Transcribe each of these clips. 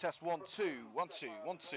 Test 1, 2, 1, 2, 1, 2.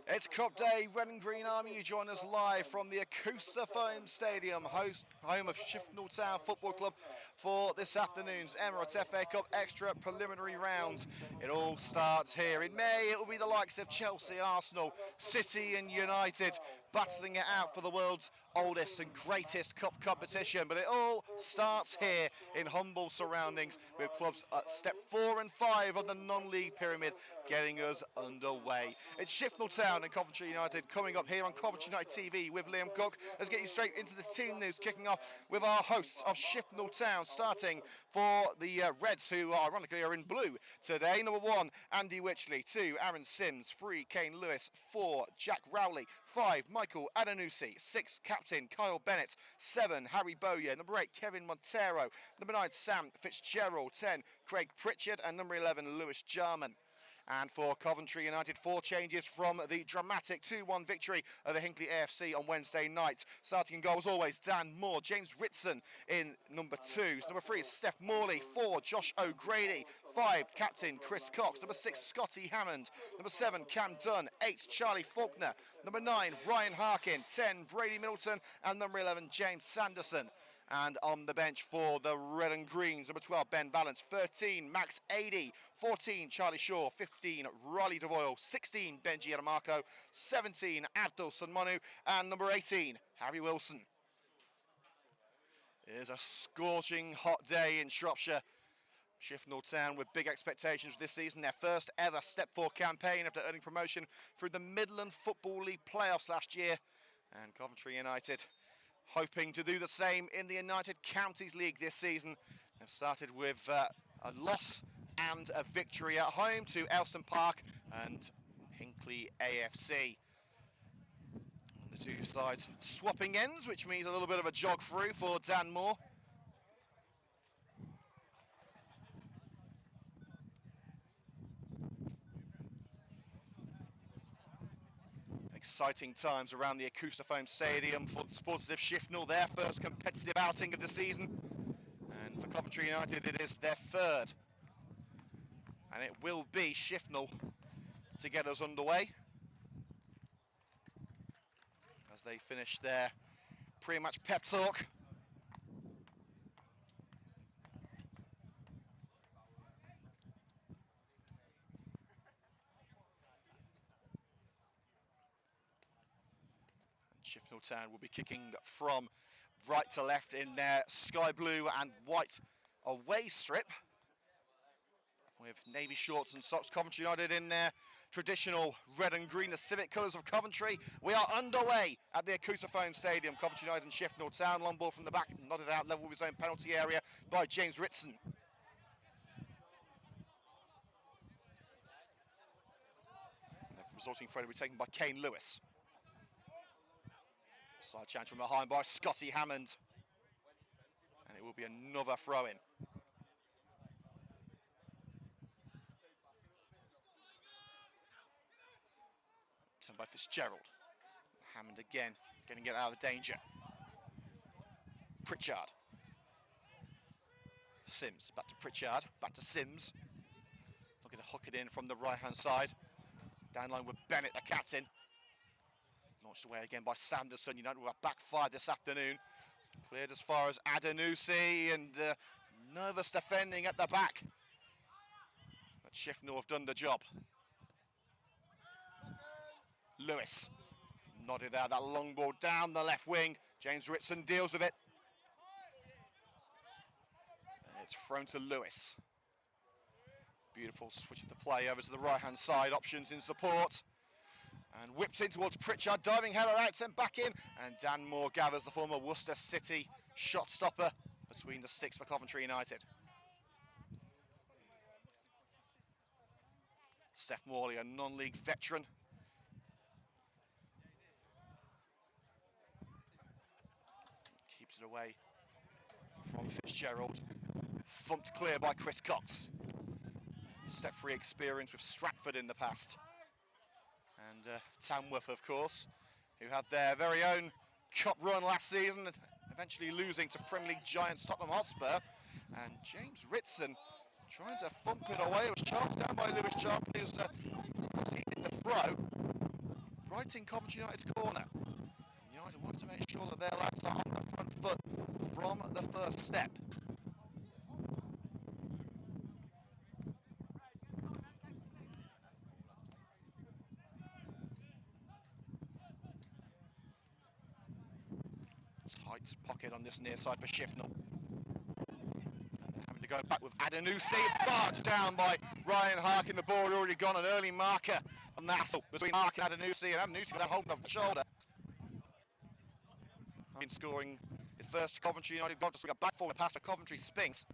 It's Cup Day, Red and Green Army. You join us live from the Acoustifoam Stadium, home of Shifnal Town Football Club, for this afternoon's Emirates FA Cup Extra Preliminary Round. It all starts here. In May, it will be the likes of Chelsea, Arsenal, City and United battling it out for the world's oldest and greatest cup competition. But it all starts here in humble surroundings with clubs at step 4 and 5 of the non-league pyramid getting us underway. It's Shifnal Town and Coventry United coming up here on Coventry United TV with Liam Cook. Let's get you straight into the team news, kicking off with our hosts of Shifnal Town, starting for the Reds, who ironically are in blue today. Number 1, Andy Witchley. 2, Aaron Sims. 3, Kane Lewis. 4, Jack Rowley. 5, Michael Adenusi. 6, Captain Kyle Bennett. 7, Harry Bowyer. Number 8, Kevin Montero. Number 9, Sam Fitzgerald. 10, Craig Pritchard. And number 11, Lewis Jarman. And for Coventry United, 4 changes from the dramatic 2-1 victory over Hinckley AFC on Wednesday night. Starting in goal, as always, Dan Moore. James Ritson in number 2. Number 3 is Steph Morley. 4, Josh O'Grady. 5, Captain Chris Cox. Number 6, Scotty Hammond. Number 7, Cam Dunn. 8, Charlie Faulkner. Number 9, Ryan Harkin. 10, Brady Middleton. And number 11, James Sanderson. And on the bench for the Red and Greens, number 12, Ben Valance. 13, Max Adey. 14, Charlie Shaw. 15, Riley DeVoyle. 16, Benji Adamarco. 17, Abdul Sunmonu. And number 18, Harry Wilson. It is a scorching hot day in Shropshire. Shifnal Town with big expectations this season, their first ever Step 4 campaign after earning promotion through the Midlands Football League playoffs last year. And Coventry United hoping to do the same in the United Counties League this season. They've started with a loss and a victory at home to Elston Park and Hinckley AFC. And the two sides swapping ends, which means a little bit of a jog through for Dan Moore. Exciting times around the Acoustifoam Stadium for the Sportive Shifnal, their first competitive outing of the season. And for Coventry United, it is their third. And it will be Shifnal to get us underway as they finish their pre-match pep talk. Shifnal Town will be kicking from right to left in their sky blue and white away strip, with navy shorts and socks. Coventry United in their traditional red and green, the civic colours of Coventry. We are underway at the Acoustifoam Stadium. Coventry United and Shifnal Town. Long ball from the back, nodded out level with his own penalty area by James Ritson. And the resulting throw will be taken by Kane Lewis. Side challenge from behind by Scotty Hammond. And it will be another throw-in. Turned by Fitzgerald. Hammond again, getting it out of danger. Pritchard. Sims, back to Pritchard, back to Sims. Looking to hook it in from the right-hand side. Downline with Bennett, the captain. Launched away again by Sanderson. United will have back 5 this afternoon. Cleared as far as Adenusi, and nervous defending at the back. But Shifnal have done the job. Lewis nodded out that long ball down the left wing. James Ritson deals with it. And it's thrown to Lewis. Beautiful switch of the play over to the right-hand side. Options in support. And whips in towards Pritchard, diving header out, sent back in. And Dan Moore gathers, the former Worcester City shot stopper, between the 6 for Coventry United. Steph Morley, a non-league veteran. Keeps it away from Fitzgerald. Thumped clear by Chris Cox. Step-free experience with Stratford in the past. And Tamworth, of course, who had their very own cup run last season, eventually losing to Premier League giants Tottenham Hotspur. And James Ritson Trying to thump it away. It was charged down by Lewis Jarman, who's seeded the throw right in Coventry United's corner. United want to make sure that their lads are on the front foot from the first step. Tight pocket on this near side for Shifnal. Having to go back with Adanusi, barged down by Ryan Harkin. The ball had already gone, an early marker on the hassle between Harkin and Adanusi, and Adanusi then holding up the shoulder. Been scoring his first Coventry United goal to swing a back forward pass for Coventry Spinks.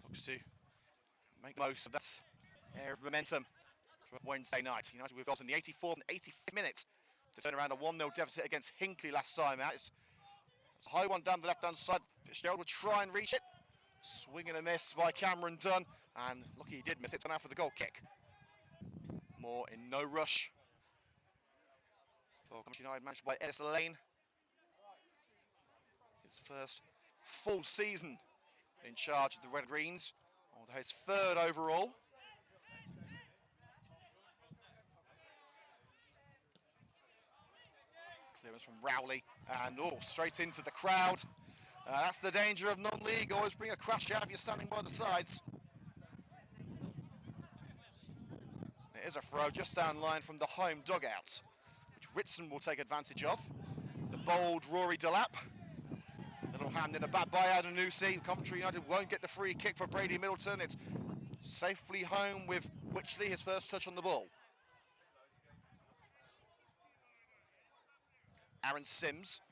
Looks to make most of that air of momentum for Wednesday night. United with goals in the 84th and 85th minute to turn around a 1-0 deficit against Hinckley last time out. It's a high one down the left-hand side. Fitzgerald will try and reach it. Swing and a miss by Cameron Dunn, and lucky he did miss it. Turn out for the goal kick. Moore in no rush. For Coventry United, managed by Ellis Lane. His first full season in charge of the Red Greens, although his third overall. Clearance from Rowley, and straight into the crowd. That's the danger of non-league, always bring a crash out if you're standing by the sides. It is a throw just down line from the home dugout, which Ritson will take advantage of. The bold Rory Delap. Little hand in the back by Adanusi. Coventry United won't get the free kick for Brady Middleton. It's safely home with Witchley, his first touch on the ball. Aaron Sims.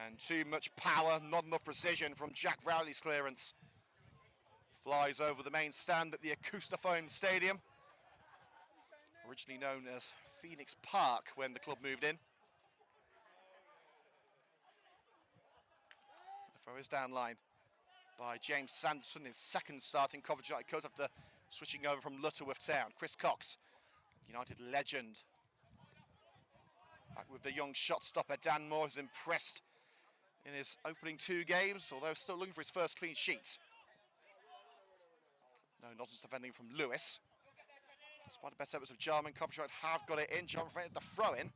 And too much power, not enough precision from Jack Rowley's clearance. Flies over the main stand at the Acoustaphone Stadium, originally known as Phoenix Park when the club moved in. The throw is down line by James Sanderson, his second start in Coventry United coach after switching over from Lutterworth Town. Chris Cox, United legend, back with the young shot stopper Dan Moore, who's impressed in his opening 2 games, although still looking for his first clean sheet. No nonsense defending from Lewis. Despite the best efforts of Jarman, Coventry have got it in. Jarman at the throw-in.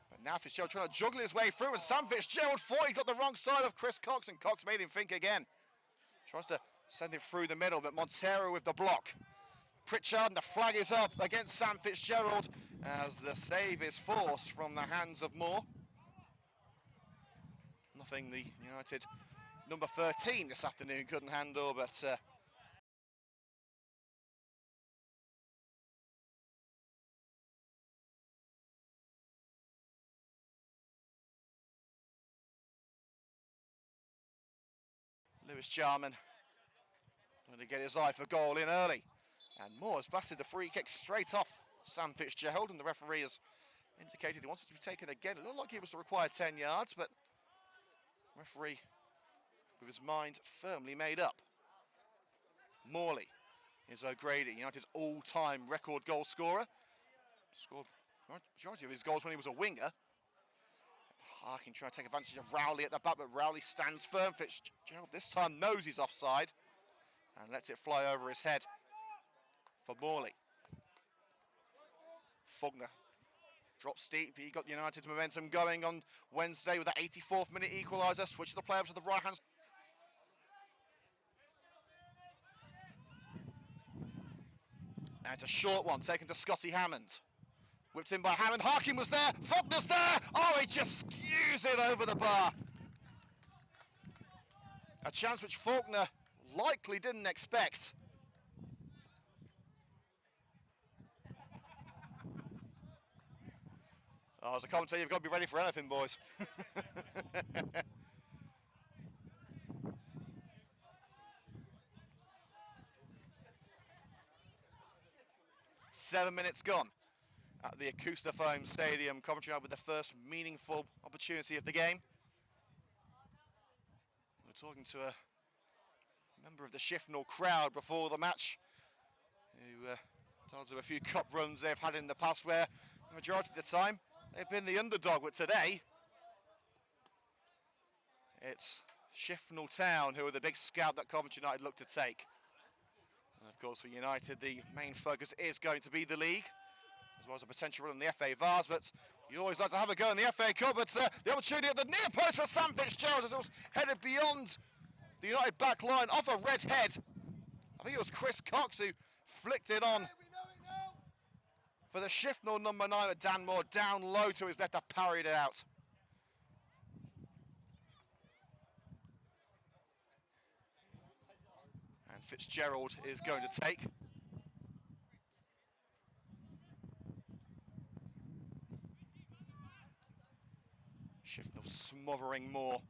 But now Fitzgerald trying to juggle his way through, and Sam Fitzgerald thought he got the wrong side of Chris Cox, and Cox made him think again. Tries to send it through the middle, but Montero with the block. Pritchard, and the flag is up against Sam Fitzgerald as the save is forced from the hands of Moore. Nothing the United number 13 this afternoon couldn't handle, but Lewis Jarman going to get his eye for goal in early. And Moore has blasted the free kick straight off Sam Fitzgerald, and the referee has indicated he wants it to be taken again. It looked like he was to require 10 yards, but the referee with his mind firmly made up. Morley is O'Grady, United's all-time record goal scorer. Scored the majority of his goals when he was a winger. Harkin trying to take advantage of Rowley at the back, but Rowley stands firm. Fitzgerald this time knows he's offside and lets it fly over his head for Morley. Fugner drops deep. He got United's momentum going on Wednesday with that 84th minute equaliser. Switch the play over to the right hand side. And it's a short one taken to Scotty Hammond. Whipped in by Hammond. Harkin was there. Faulkner's there. Oh, he just skews it over the bar. A chance which Faulkner likely didn't expect. Oh, as a commentator, you've got to be ready for anything, boys. 7 minutes gone at the Acoustaphone Stadium. Coventry with the first meaningful opportunity of the game. We're talking to a member of the Shifnal crowd before the match, who told us of a few cup runs they've had in the past where the majority of the time they've been the underdog, but today it's Shifnal Town, who are the big scout that Coventry United look to take. And of course, for United, the main focus is going to be the league, as well as a potential run in the FA Vars, but you always like to have a go in the FA Cup, but the opportunity at the near post for Sam Fitzgerald as it was headed beyond the United back line off a red head. I think it was Chris Cox who flicked it on for the Shifnal number 9, but Dan Moore down low to his left, parried it out. And Fitzgerald is going to take. Shifnal smothering Moore.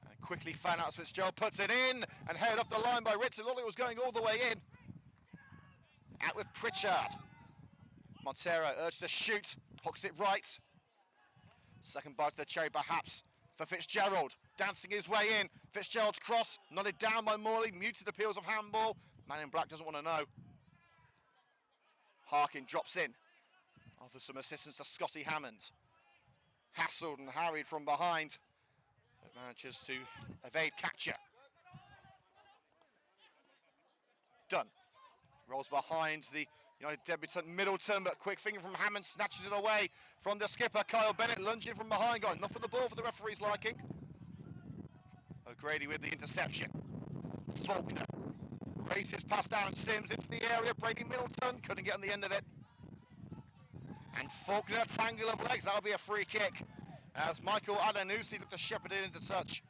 And quickly fan out as Fitzgerald puts it in and headed off the line by Ritz. It looked like it was going all the way in. Out with Pritchard. Montero urged to shoot, hooks it right. Second bite to the cherry perhaps for Fitzgerald. Dancing his way in. Fitzgerald's cross, nodded down by Morley, muted appeals of handball. Man in black doesn't want to know. Harkin drops in. Offers some assistance to Scotty Hammond. Hassled and harried from behind, but manages to evade capture. Dunn rolls behind the United debutant Middleton, but quick finger from Hammond snatches it away from the skipper. Kyle Bennett lunging from behind, got enough of the ball for the referee's liking. O'Grady with the interception. Faulkner races past Aaron Sims into the area. Brady Middleton couldn't get on the end of it. And Faulkner, tangle of legs, that'll be a free kick. As Michael Adanusi looked to shepherd it into touch.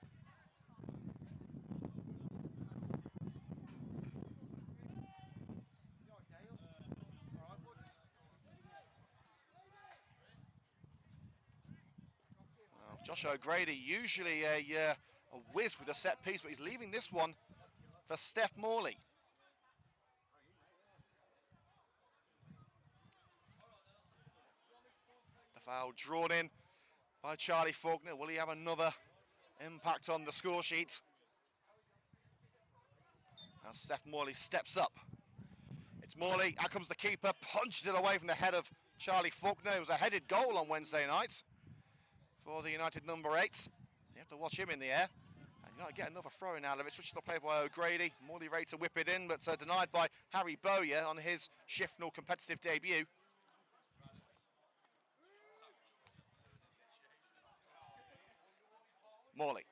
Well, Josh O'Grady, usually a whiz with a set piece, but he's leaving this one for Steph Morley. Foul drawn in by Charlie Faulkner. Will he have another impact on the score sheet? Now Steph Morley steps up. It's Morley, out comes the keeper, punches it away from the head of Charlie Faulkner. It was a headed goal on Wednesday night for the United number 8. So you have to watch him in the air. And United get another throw in out of it. Switches to play by O'Grady. Morley ready to whip it in, but denied by Harry Bowyer on his Shifnal competitive debut. Morley.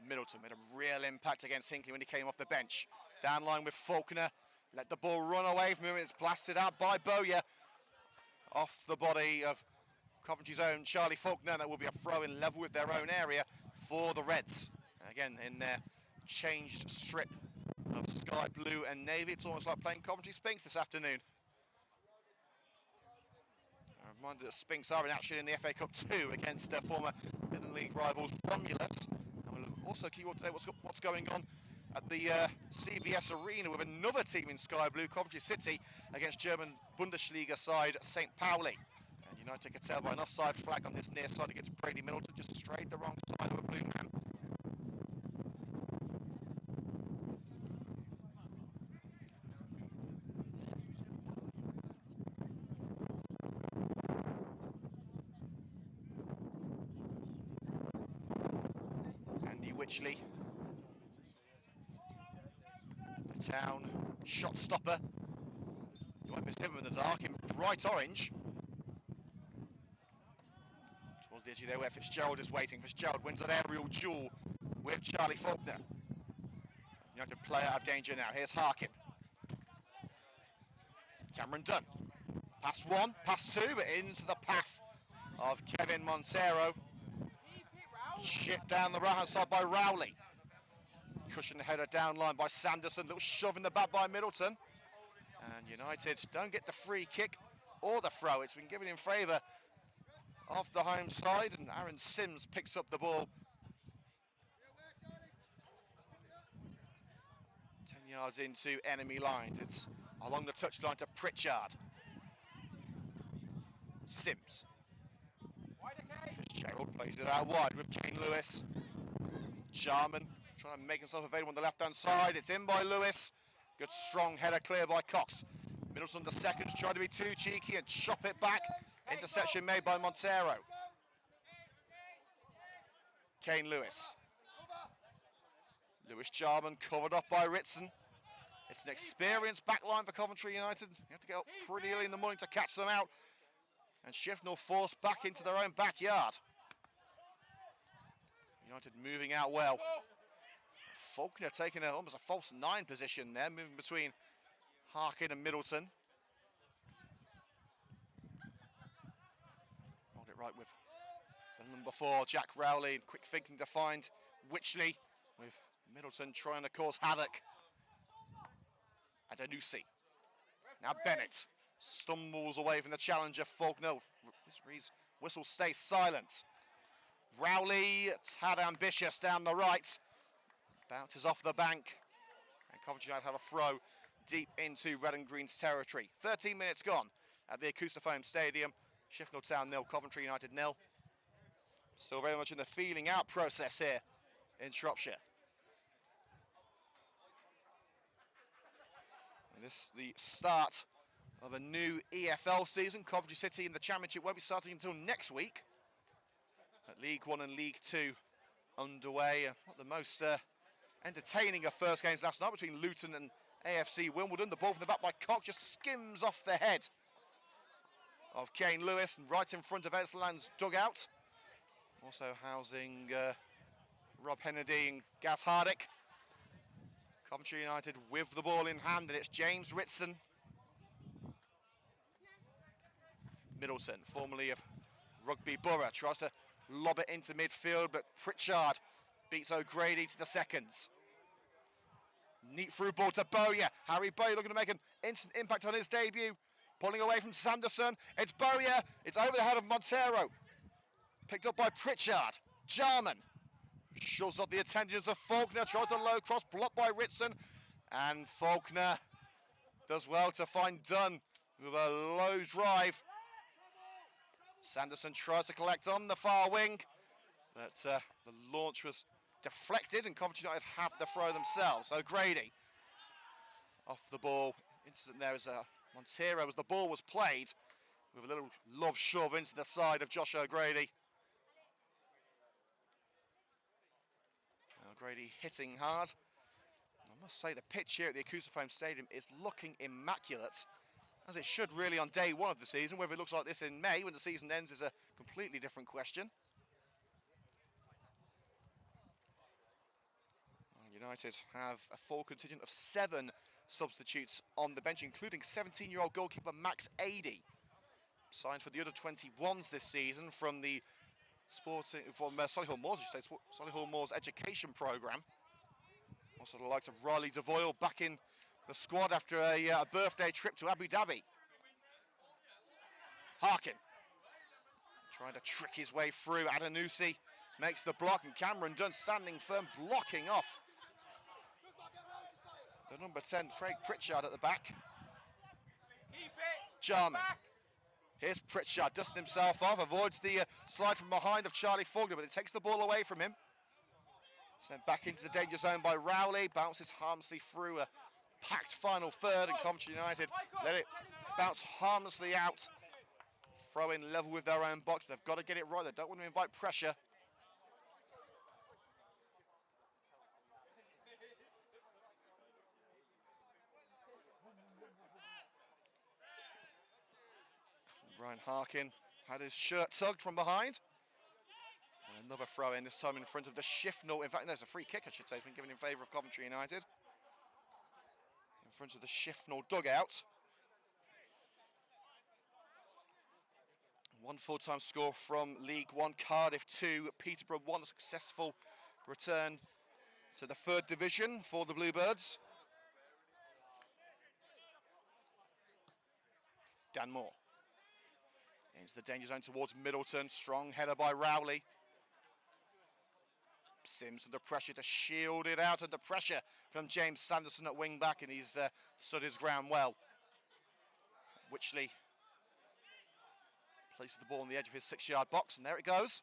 Middleton made a real impact against Hinckley when he came off the bench. Down line with Faulkner. Let the ball run away from him. It's blasted out by Bowyer. Off the body of Coventry's own Charlie Faulkner. That will be a throw in level with their own area for the Reds. Again, in their changed strip of sky blue and navy. It's almost like playing Coventry Spinks this afternoon. A reminder that Spinks are in action in the FA Cup 2 against their former Midland League rivals Romulus. And we'll also keep up to date what's going on at the CBS Arena with another team in sky blue, Coventry City, against German Bundesliga side St. Pauli. And United could tell by an offside flag on this near side against Brady Middleton, just strayed the wrong side of a blue man. Witchley, the Town shot stopper. You won't miss him in the dark in bright orange. Towards the edge there where Fitzgerald is waiting. Fitzgerald wins an aerial duel with Charlie Faulkner. United player out of danger now. Here's Harkin. Cameron Dunn. Pass one, pass two, but into the path of Kevin Montero. Chipped down the right-hand side by Rowley. Cushion header down line by Sanderson. Little shove in the back by Middleton. And United don't get the free kick or the throw. It's been given in favour of the home side. And Aaron Sims picks up the ball. 10 yards into enemy lines. It's along the touchline to Pritchard. Sims. Fitzgerald plays it out wide with Kane Lewis. Jarman trying to make himself available on the left-hand side. It's in by Lewis. Good strong header clear by Cox. Middleton the seconds tried to be too cheeky and chop it back. Interception made by Montero. Kane Lewis. Lewis Jarman covered off by Ritson. It's an experienced backline for Coventry United. You have to get up pretty early in the morning to catch them out. And Shifnal forced back into their own backyard. United moving out well. Faulkner taking almost a false 9 position there, moving between Harkin and Middleton. Hold it right with the number 4, Jack Rowley, quick thinking to find Wychley, with Middleton trying to cause havoc. Adenusi. Now Bennett stumbles away from the challenger, Faulkner. His whistle stays silent. Rowley, tad ambitious down the right. Bounces off the bank. And Coventry United have a throw deep into red and green's territory. 13 minutes gone at the Acoustifoam Stadium. Shifnal Town 0, Coventry United 0. Still very much in the feeling out process here in Shropshire. And this is the start of a new EFL season. Coventry City in the Championship won't be starting until next week. At League 1 and League 2 underway. Not the most entertaining of first games last night between Luton and AFC Wimbledon. The ball from the back by Cock just skims off the head of Kane Lewis and right in front of Edsland's dugout. Also housing Rob Hennedy and Gaz Hardick. Coventry United with the ball in hand, and it's James Ritson. Middleton, formerly of Rugby Borough, tries to lob it into midfield, but Pritchard beats O'Grady to the seconds. Neat through ball to Bowyer. Harry Bowyer looking to make an instant impact on his debut. Pulling away from Sanderson. It's Bowyer. It's over the head of Montero. Picked up by Pritchard. Jarman shoves off the attentions of Faulkner. Tries the low cross, blocked by Ritson. And Faulkner does well to find Dunn with a low drive. Sanderson tries to collect on the far wing, but the launch was deflected and Coventry United have the throw themselves. O'Grady off the ball. Incident there as Montero, as the ball was played, with a little love shove into the side of Josh O'Grady. O'Grady hitting hard. I must say the pitch here at the Acoustifoam Stadium is looking immaculate, as it should really on day 1 of the season. Whether it looks like this in May when the season ends is a completely different question. United have a full contingent of 7 substitutes on the bench, including 17-year-old goalkeeper Max Adey, signed for the under-21s this season from the Solihull Moors, Solihull Moors education programme. Also the likes of Riley DeVoyle back in the squad after a birthday trip to Abu Dhabi. Harkin trying to trick his way through. Adenusi makes the block, and Cameron Dunn standing firm, blocking off the number 10, Craig Pritchard, at the back. Jarman. Here's Pritchard, dusting himself off, avoids the slide from behind of Charlie Faulkner, but it takes the ball away from him. Sent back into the danger zone by Rowley, bounces harmlessly through a packed final third, and Coventry United let it bounce harmlessly out. Throw in level with their own box. They've got to get it right. They don't want to invite pressure. Ryan Harkin had his shirt tugged from behind. And another throw in, this time in front of the Shifnal. In fact, no, it's a free kick, I should say. It's been given in favour of Coventry United. In front of the Shifnal dugout. 1 full-time score from League 1. Cardiff 2, Peterborough 1. A successful return to the 3rd division for the Bluebirds. Dan Moore into the danger zone towards Middleton. Strong header by Rowley. Sims under pressure to shield it out, under pressure from James Sanderson at wing back, and he's stood his ground well. Wychley places the ball on the edge of his 6-yard box, and there it goes.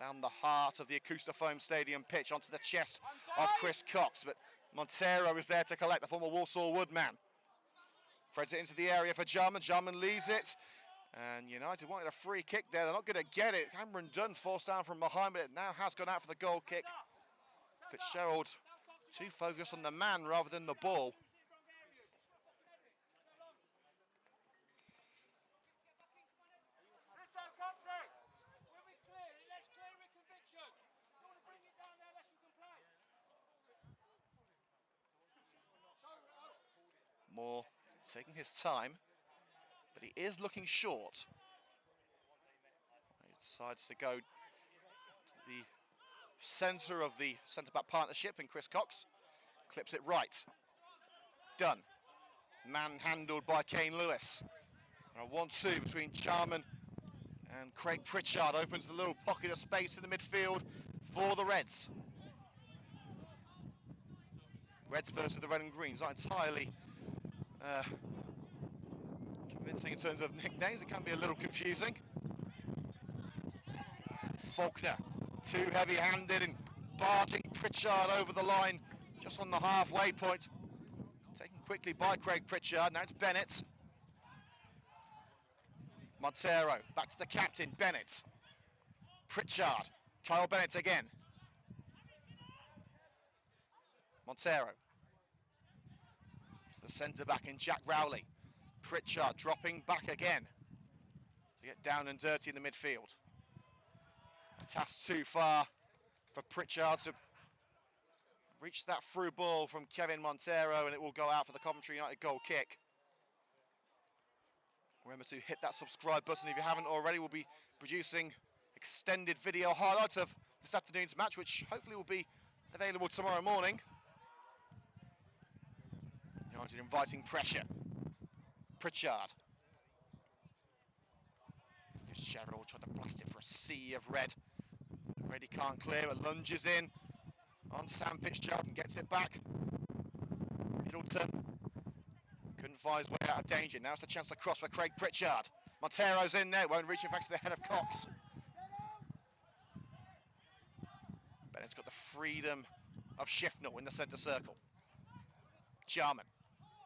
Down the heart of the Acoustifoam Stadium pitch onto the chest of Chris Cox, but Montero is there to collect, the former Walsall Wood man. Threads it into the area for Jarman. Jarman leaves it, And United wanted a free kick there. They're not going to get it. Cameron Dunn forced down from behind, but it now has gone out for the goal kick. Fitzgerald too focused on the man rather than the ball. Moore taking his time, but he is looking short. He decides to go to the centre of the centre-back partnership in Chris Cox. Clips it right. Dunn. Manhandled by Kane Lewis. And a 1-2 between Jarman and Craig Pritchard opens the little pocket of space in the midfield for the Reds. Reds versus the Red and Greens, not entirely convincing in terms of nicknames. It can be a little confusing. Faulkner, too heavy-handed and barging Pritchard over the line just on the halfway point. Taken quickly by Craig Pritchard, now it's Bennett. Montero, back to the captain, Bennett. Pritchard, Kyle Bennett again. Montero. The centre-back in Jack Rowley. Pritchard dropping back again to get down and dirty in the midfield. A task too far for Pritchard to reach that through ball from Kevin Montero, and it will go out for the Coventry United goal kick. Remember to hit that subscribe button if you haven't already. We'll be producing extended video highlights of this afternoon's match, which hopefully will be available tomorrow morning. United inviting pressure. Pritchard. Fitzgerald tried to blast it for a sea of red. Reddy can't clear, but lunges in on Sam Fitzgerald and gets it back. Middleton couldn't find his way out of danger. Now it's the chance to cross for Craig Pritchard. Montero's in there, won't reach it back to the head of Cox. Bennett's got the freedom of Shifnal in the centre circle. Jarman.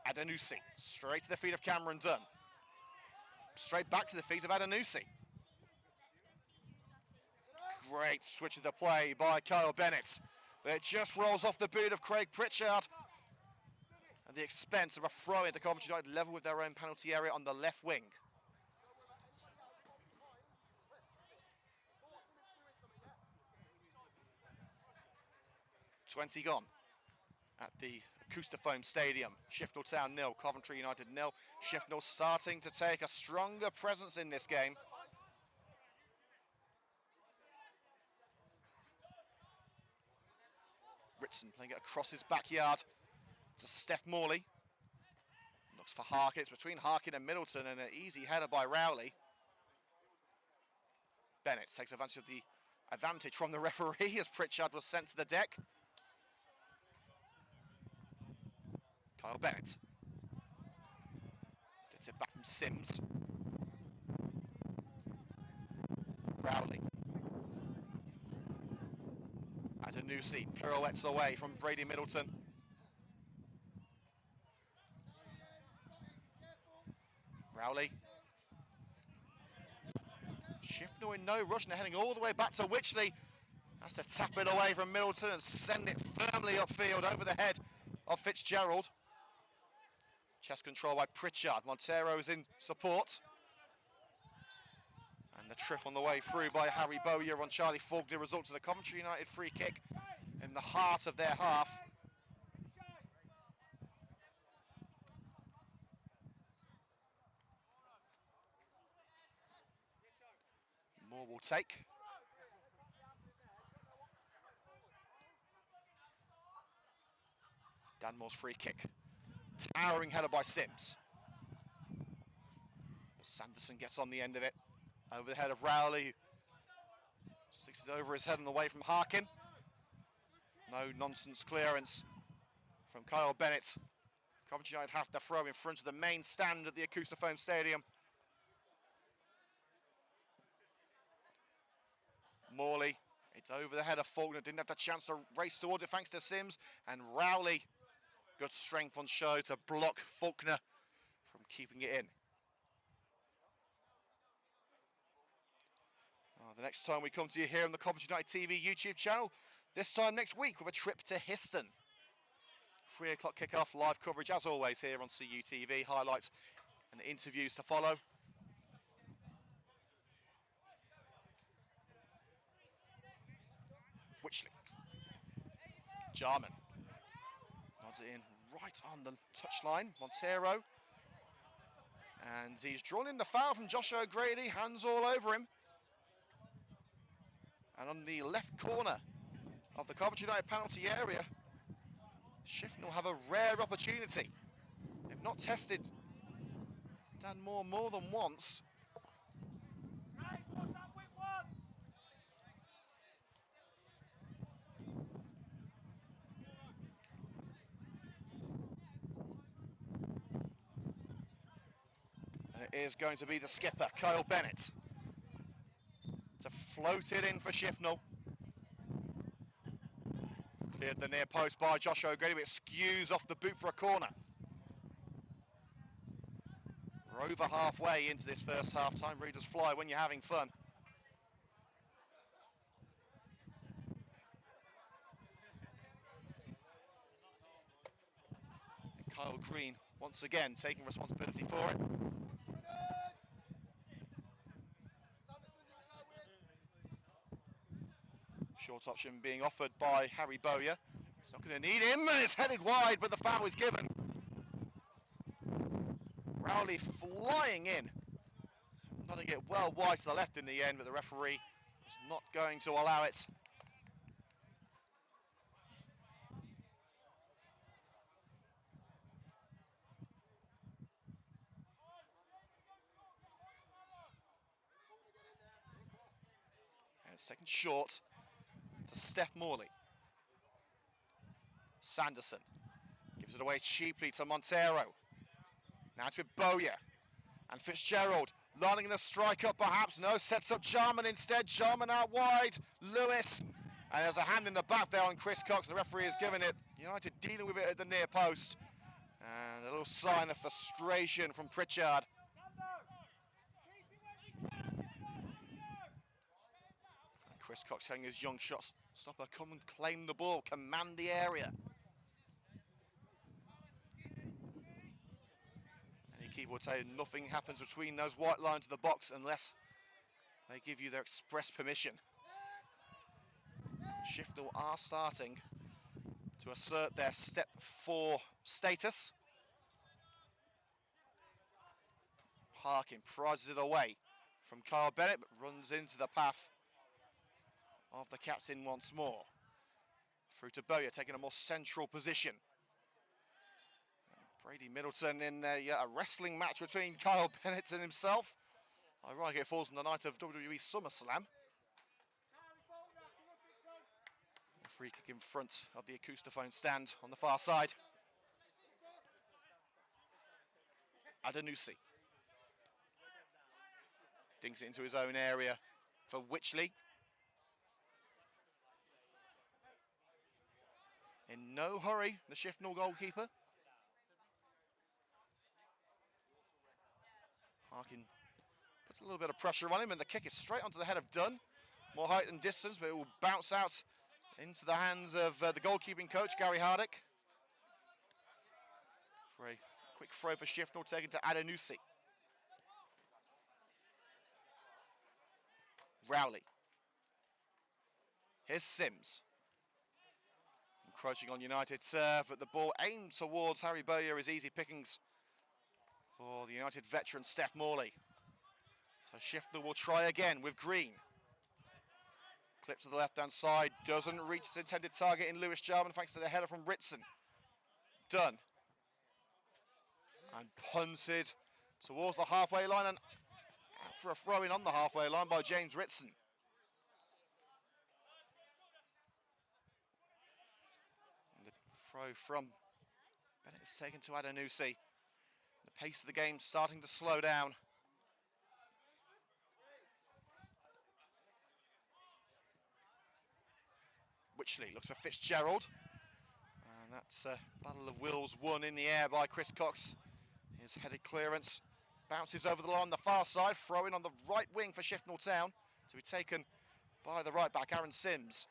Adanusi, straight to the feet of Cameron Dunn. Straight back to the feet of Adanusi. Great switch of the play by Kyle Bennett. But it just rolls off the boot of Craig Pritchard at the expense of a throw into Coventry United, level with their own penalty area on the left wing. .20 gone at the Acoustifoam Stadium. Shifnal Town 0, Coventry United 0. Shifnal starting to take a stronger presence in this game. Ritson playing it across his backyard to Steph Morley. Looks for Harkin. It's between Harkin and Middleton, and an easy header by Rowley. Bennett takes advantage of the advantage from the referee as Pritchard was sent to the deck. Kyle Bennett gets it back from Sims. Rowley. Adanusi pirouettes away from Brady Middleton. Rowley. Shifnal in no rush, and they're heading all the way back to Wychley. Has to tap it away from Middleton and send it firmly upfield over the head of Fitzgerald. Chest control by Pritchard. Montero is in support. And the trip on the way through by Harry Bowyer on Charlie Faulkner results in a Coventry United free kick in the heart of their half. Moore will take. Dan Moore's free kick. Towering header by Sims. But Sanderson gets on the end of it. Over the head of Rowley. Sticks it over his head and away from Harkin. No nonsense clearance from Kyle Bennett. Coventry United have to throw in front of the main stand at the Acoustifoam Stadium. Morley, it's over the head of Faulkner. Didn't have the chance to race towards it thanks to Sims. And Rowley, good strength on show to block Faulkner from keeping it in. The next time we come to you here on the Coventry United TV YouTube channel, this time next week with a trip to Histon. 3 o'clock kick-off, live coverage as always here on CUTV, highlights and interviews to follow. Wychley. Jarman. Nods it in right on the touchline, Montero. And he's drawn in the foul from Josh O'Grady, hands all over him. And on the left corner of the Coventry United penalty area, Shifnal have a rare opportunity. They've not tested Dan Moore more than once. And it is going to be the skipper, Kyle Bennett, to float it in for Shifnal. Cleared the near post by Josh O'Grady, but it skews off the boot for a corner. We're over halfway into this first half. Time readers fly when you're having fun. And Kyle Green, once again, taking responsibility for it. Short option being offered by Harry Bowyer. He's not going to need him, and it's headed wide, but the foul is given. Rowley flying in. Not going to get well wide to the left in the end, but the referee is not going to allow it. And second short to Steph Morley. Sanderson gives it away cheaply to Montero. Now to Bowyer and Fitzgerald lining in a strike up perhaps. No, sets up Jarman instead. Jarman out wide. Lewis. And there's a hand in the back there on Chris Cox. The referee has given it. United dealing with it at the near post. And a little sign of frustration from Pritchard. Chris Cox telling his young shot stopper, come and claim the ball, command the area. Any keeper will tell you nothing happens between those white lines of the box unless they give you their express permission. Shifnal are starting to assert their step 4 status. Harkin prizes it away from Kyle Bennett, but runs into the path of the captain once more. Through to Bowyer, taking a more central position. And Brady Middleton in a wrestling match between Kyle Bennett and himself. Ironically, it falls on the night of WWE SummerSlam. A free kick in front of the Acoustaphone stand on the far side. Adanusi dinks it into his own area for Wychley. In no hurry, the Shifnal goalkeeper. Harkin puts a little bit of pressure on him, and the kick is straight onto the head of Dunn. More height and distance, but it will bounce out into the hands of the goalkeeping coach, Gary Hardick. For a quick throw for Shifnal, taken to Adanusi. Rowley. Here's Sims. Encroaching on United turf, but the ball aimed towards Harry Bowyer is easy pickings for the United veteran Steph Morley. So Shifnal will try again with Green. Clip to the left-hand side, doesn't reach its intended target in Lewis Jarman thanks to the header from Ritson. Done. And punted towards the halfway line and out for a throw-in on the halfway line by James Ritson. Throw from Bennett is taken to Adanusi. The pace of the game starting to slow down. Wychley looks for Fitzgerald. And that's a battle of wills won in the air by Chris Cox. His headed clearance bounces over the line on the far side. Throw in on the right wing for Shifnal Town. to be taken by the right back, Aaron Sims.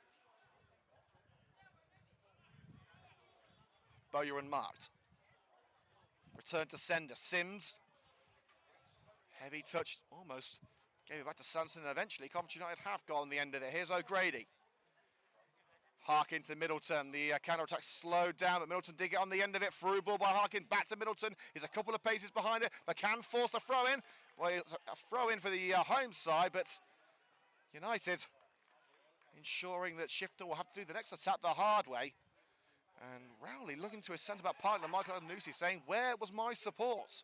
Bowyer unmarked. Return to sender, Sims. Heavy touch, almost gave it back to Sanson, and eventually Coventry United have got on the end of it. Here's O'Grady. Harkin to Middleton. The counter-attack slowed down, but Middleton did get on the end of it. Through ball by Harkin, back to Middleton. He's a couple of paces behind it, but can force the throw-in. Well, it's a throw-in for the home side, but United ensuring that Shifnal will have to do the next attack the hard way. And Rowley looking to his centre-back partner, Michael Adanusi, saying, where was my support?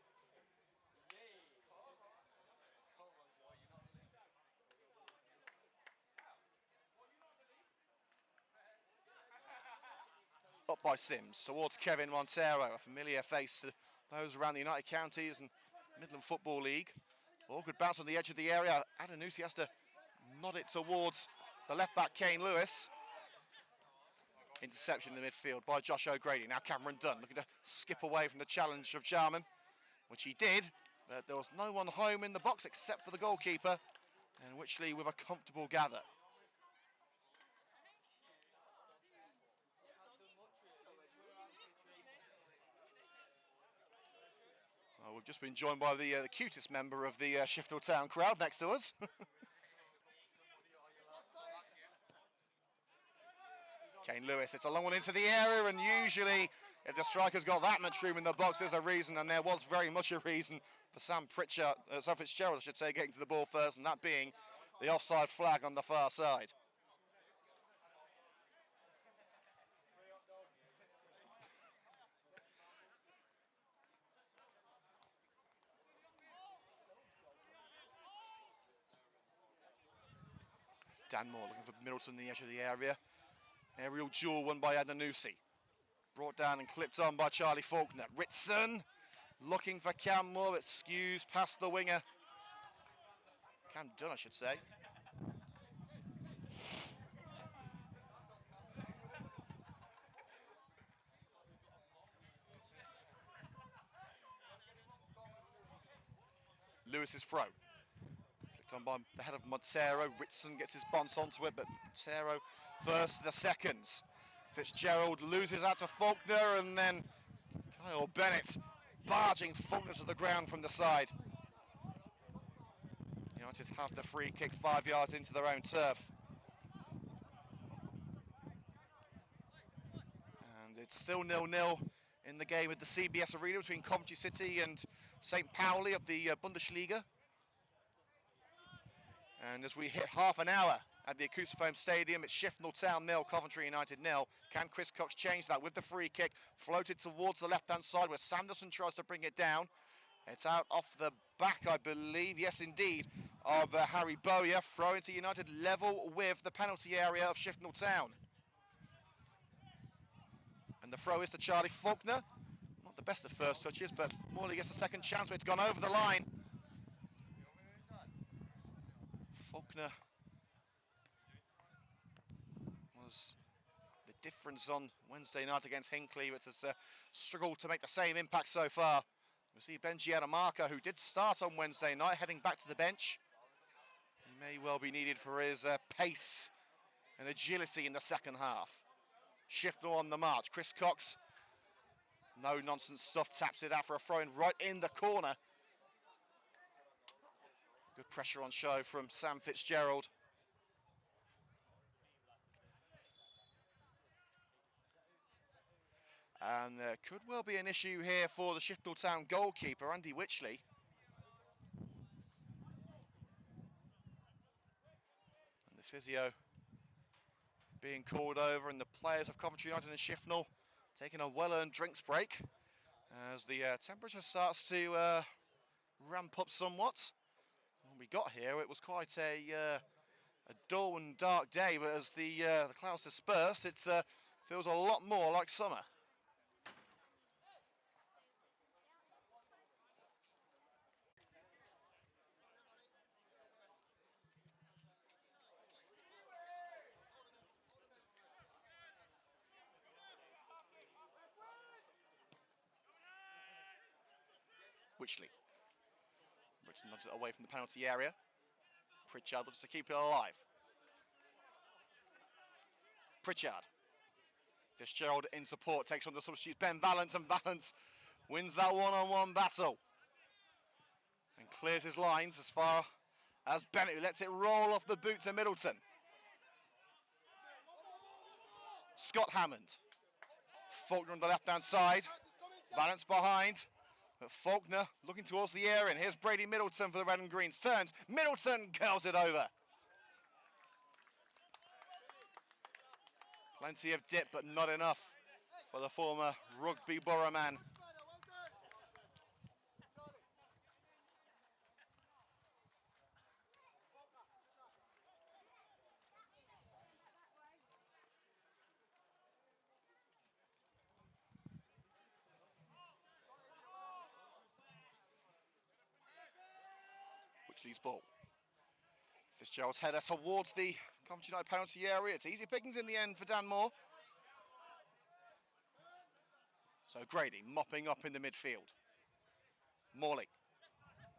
Up by Sims towards Kevin Montero, a familiar face to those around the United Counties and Midland Football League. All good bounce on the edge of the area. Adanusi has to nod it towards the left back, Kane Lewis. Interception in the midfield by Josh O'Grady. Now Cameron Dunn looking to skip away from the challenge of Jarman, which he did, but there was no one home in the box except for the goalkeeper, and Wychley with a comfortable gather. Well, we've just been joined by the cutest member of the Shifnal Town crowd next to us. Kane Lewis, it's a long one into the area, and usually if the striker's got that much room in the box, there's a reason, and there was very much a reason for Sam Fitzgerald, I should say, getting to the ball first, and that being the offside flag on the far side. Danmore looking for Middleton on the edge of the area. Aerial duel won by Adanusi. Brought down and clipped on by Charlie Faulkner. Ritson looking for Cam Moore, but skews past the winger. Cam Dunn, I should say. Lewis's throw. Flicked on by the head of Montero. Ritson gets his bounce onto it, but Montero first, the seconds. Fitzgerald loses out to Faulkner, and then Kyle Bennett barging Faulkner to the ground from the side. United have the free kick 5 yards into their own turf. And it's still 0-0 in the game at the CBS Arena between Coventry City and St. Pauli of the Bundesliga. And as we hit half an hour at the Acoustifoam Stadium, it's Shifnal Town 0, Coventry United 0. Can Chris Cox change that with the free kick? Floated towards the left-hand side where Sanderson tries to bring it down. It's out off the back, I believe, yes indeed, of Harry Bowyer. Throw into United level with the penalty area of Shifnal Town. And the throw is to Charlie Faulkner. Not the best of first touches, but Morley gets the second chance, but it's gone over the line. Faulkner was the difference on Wednesday night against Hinckley, but has struggled to make the same impact so far. We see Benji Adamarka, who did start on Wednesday night, heading back to the bench. He may well be needed for his pace and agility in the second half. Shifnal on the march. Chris Cox, no nonsense stuff, taps it out for a throw-in right in the corner. Good pressure on show from Sam Fitzgerald. And there could well be an issue here for the Shifnal Town goalkeeper, Andy Wychley. And the physio being called over, and the players of Coventry United and Shifnal taking a well-earned drinks break as the temperature starts to ramp up somewhat. When we got here, it was quite a dull and dark day, but as the clouds disperse, it feels a lot more like summer. Wychley. Britain nods it away from the penalty area. Pritchard looks to keep it alive. Pritchard. Fitzgerald in support, takes on the substitutes Ben Valence, and Valence wins that one-on-one battle. And clears his lines as far as Bennett, who lets it roll off the boot to Middleton. Scott Hammond. Faulkner on the left-hand side. Valence behind. But Faulkner looking towards the area. And here's Brady Middleton for the red and greens. Turns. Middleton curls it over. Plenty of dip, but not enough for the former rugby borough man. Whichley's ball. Fitzgerald's header towards the Coventry United penalty area. It's easy pickings in the end for Dan Moore. So Grady mopping up in the midfield. Morley.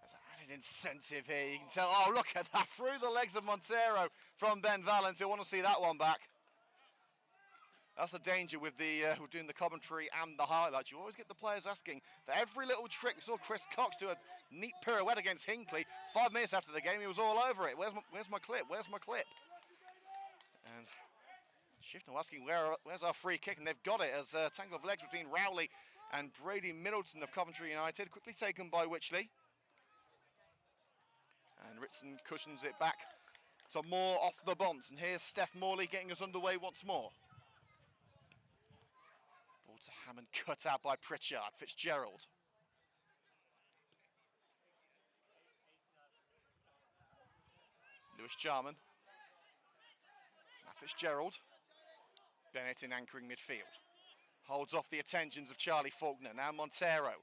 There's an added incentive here. You can tell, oh, look at that, through the legs of Montero from Ben Valence. You'll want to see that one back. That's the danger with with doing the commentary and the highlights. You always get the players asking for every little trick. We saw Chris Cox do a neat pirouette against Hinckley. 5 minutes after the game, he was all over it. Where's my clip? Where's my clip? And Shifnal asking where's our free kick, and they've got it as a tangle of legs between Rowley and Brady Middleton of Coventry United. Quickly taken by Wychley. And Ritson cushions it back to Moore off the bombs. And here's Steph Morley getting us underway once more. Ball to Hammond, cut out by Pritchard. Fitzgerald. Lewis Jarman. Now Fitzgerald. Bennett in anchoring midfield. Holds off the attentions of Charlie Faulkner. Now Montero.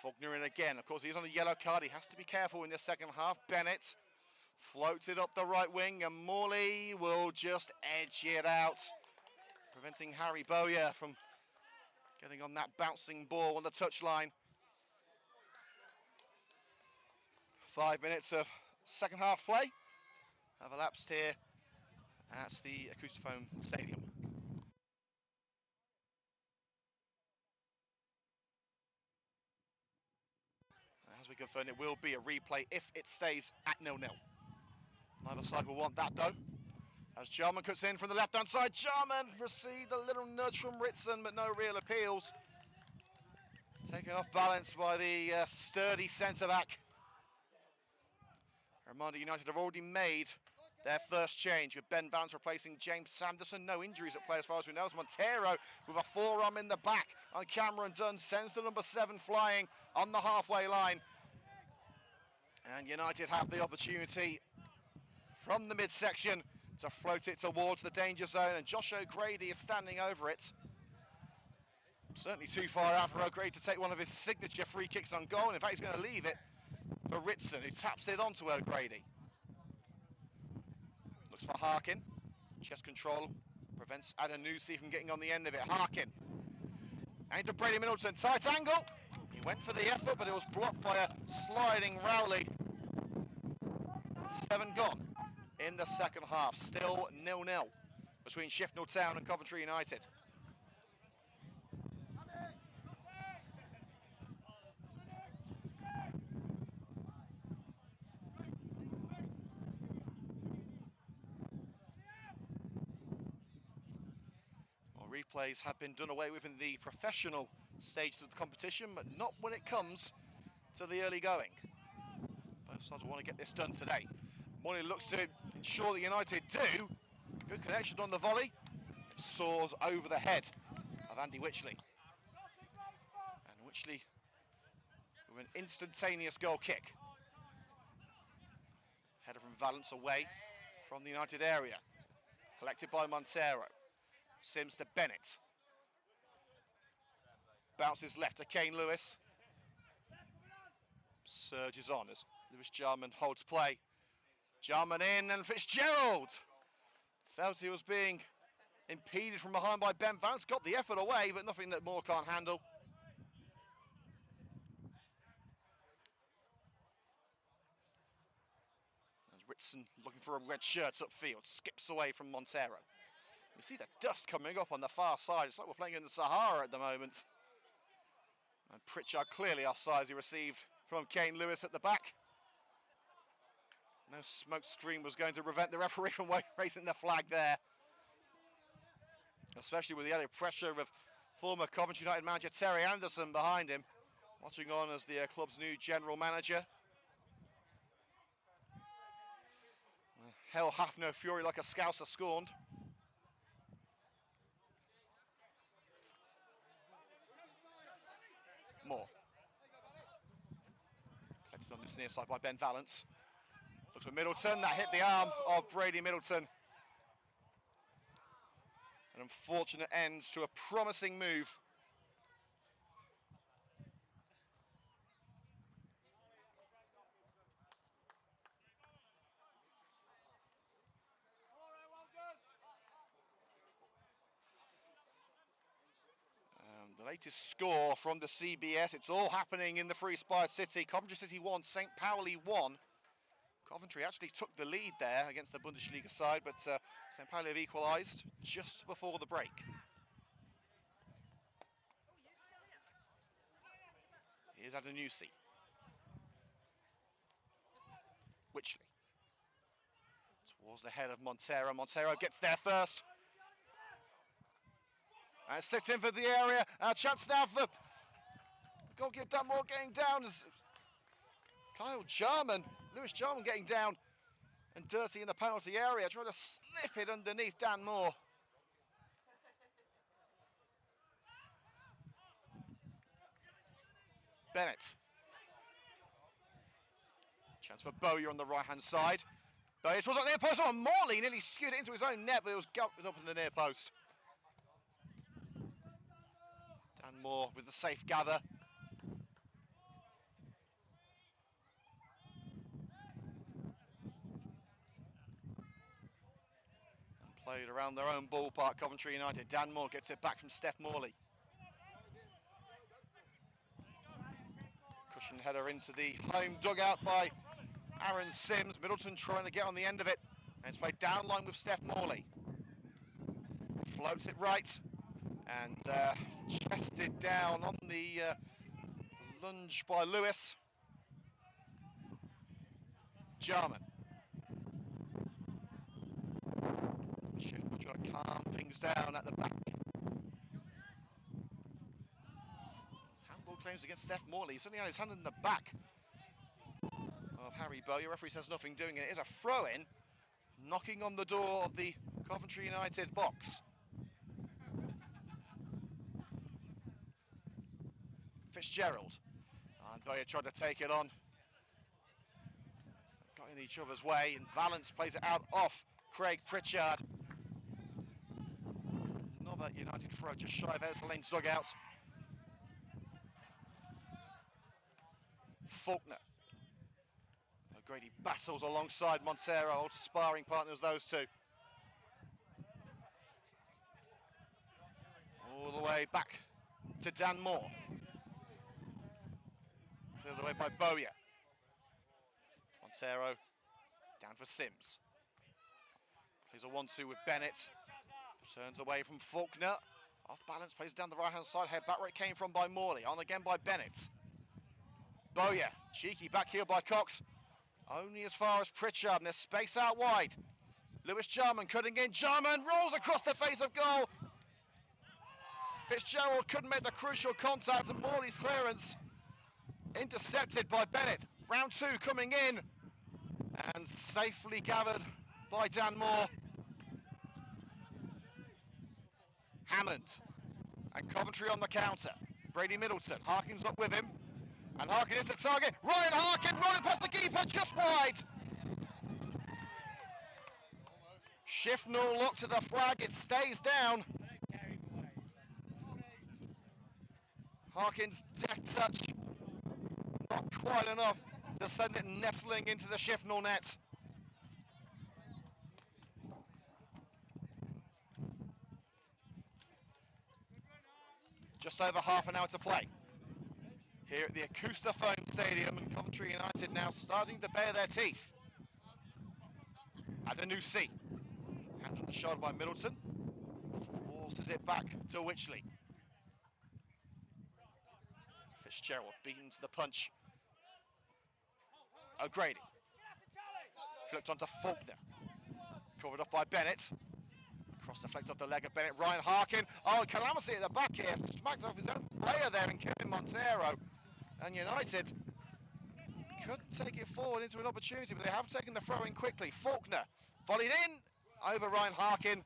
Faulkner in again. Of course, he's on a yellow card. He has to be careful in the second half. Bennett floats it up the right wing, and Morley will just edge it out, preventing Harry Bowyer from getting on that bouncing ball on the touchline. 5 minutes of second half play have elapsed here at the Acoustifoam Stadium. As we confirm, it will be a replay if it stays at 0-0. Neither side will want that, though. As Jarman cuts in from the left-hand side, Jarman received a little nudge from Ritson, but no real appeals. Taken off balance by the sturdy centre-back. Armada United have already made their first change, with Ben Valence replacing James Sanderson. No injuries at play as far as we know. As Montero, with a forearm in the back on Cameron Dunn, sends the number 7 flying on the halfway line. And United have the opportunity from the midsection to float it towards the danger zone, and Josh O'Grady is standing over it. Certainly too far out for O'Grady to take one of his signature free kicks on goal. In fact, he's going to leave it for Ritson, who taps it onto O'Grady. Looks for Harkin. Chest control prevents Adanusi from getting on the end of it. Harkin. And to Brady Middleton. Tight angle. He went for the effort, but it was blocked by a sliding Rowley. 7 gone in the second half. Still 0-0 between Shifnal Town and Coventry United. Replays have been done away with in the professional stages of the competition, but not when it comes to the early going. Both sides want to get this done today. Morley looks to ensure that United do. Good connection on the volley. It soars over the head of Andy Wychley. And Wychley with an instantaneous goal kick. Header from Valence away from the United area. Collected by Montero. Sims to Bennett. Bounces left to Kane Lewis. Surges on as Lewis Jarman holds play. Jarman in, and Fitzgerald felt he was being impeded from behind by Ben Valence. Got the effort away, but nothing that Moore can't handle. As Emirates and looking for a red shirt upfield. Skips away from Montero. You see the dust coming up on the far side. It's like we're playing in the Sahara at the moment. And Pritchard clearly offside as he received from Kane Lewis at the back. No smoke screen was going to prevent the referee from raising the flag there. Especially with the added pressure of former Coventry United manager Terry Anderson behind him. Watching on as the club's new general manager. Hell hath no fury like a Scouser scorned. Moore. Collected on this near side by Ben Valance. Looks for Middleton, that hit the arm of Brady Middleton. An unfortunate end to a promising move. The latest score from the CBS, it's all happening in the Free Spired City. Coventry City 1, St. Pauli 1. Coventry actually took the lead there against the Bundesliga side, but St. Pauli have equalised just before the break. Here's Adanusi. Witchley. Towards the head of Montero. Montero gets there first. And sits in for the area. A chance now for goalkeeper Dunmore getting down. As Kyle Jarman, Lewis Jarman getting down. And Dursey in the penalty area, trying to slip it underneath Dan Moore. Bennett. Chance for Bowyer on the right-hand side. Bowyer towards the near post. Oh, Morley nearly skewed it into his own net, but it was up in the near post. Dan Moore with the safe gather. And played around their own ballpark, Coventry United. Dan Moore gets it back from Steph Morley. Cushion header into the home dugout by Aaron Sims. Middleton trying to get on the end of it. And it's played down line with Steph Morley. Floats it right. And chested down on the lunge by Lewis. Jarman. Shifnal trying to calm things down at the back. Handball claims against Steph Morley. He's certainly had his hand in the back of Harry Bowyer. Referee says nothing doing it. It is a throw-in, knocking on the door of the Coventry United box. Fitzgerald. And Bowyer tried to take it on. Got in each other's way, and Valance plays it out off Craig Pritchard. Another United throw just shy of Edison Lane's dugout. Faulkner. O'Grady battles alongside Montero, old sparring partners those two. All the way back to Dan Moore. Cleared away by Bowyer. Montero down for Sims. Plays a 1-2 with Bennett. Turns away from Faulkner. Off balance, plays down the right-hand side. Head back where it came from by Morley. On again by Bennett. Bowyer, cheeky back heel by Cox. Only as far as Pritchard, and there's space out wide. Lewis Jarman cutting in. Jarman rolls across the face of goal. Fitzgerald couldn't make the crucial contact, and Morley's clearance intercepted by Bennett. Round 2 coming in, and safely gathered by Dan Moore. Hammond and Coventry on the counter. Brady Middleton, Harkin's up with him. And Harkin is the target. Ryan Harkin running past the keeper, just wide. Shifnal look to the flag, it stays down. Harkin's deft touch, not quite enough to send it nestling into the Shifnal net. Just over half an hour to play here at the Coventry Stadium, and Coventry United now starting to bare their teeth. Adanusi. Hand on the shoulder by Middleton. Forces it back to Wychley. Fitzgerald beaten to the punch. O'Grady. Flipped onto Faulkner. Covered off by Bennett. Cross deflect off the leg of Bennett. Ryan Harkin. Oh, calamity at the back here. Smacked off his own player there in Kevin Montero. And United couldn't take it forward into an opportunity, but they have taken the throw in quickly. Faulkner volleyed in over Ryan Harkin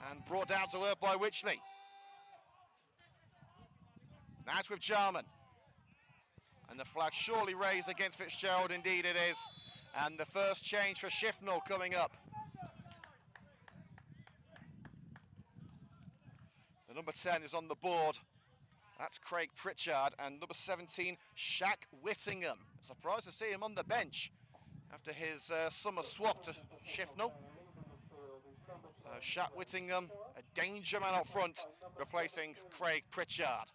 and brought down to earth by Wychley. Now it's with Jarman. And the flag surely raised against Fitzgerald, indeed it is. And the first change for Shifnal coming up. The number 10 is on the board. That's Craig Pritchard, and number 17, Shaq Whittingham. Surprised to see him on the bench after his summer swap to Shifnal. Shaq Whittingham, a danger man up front, replacing Craig Pritchard.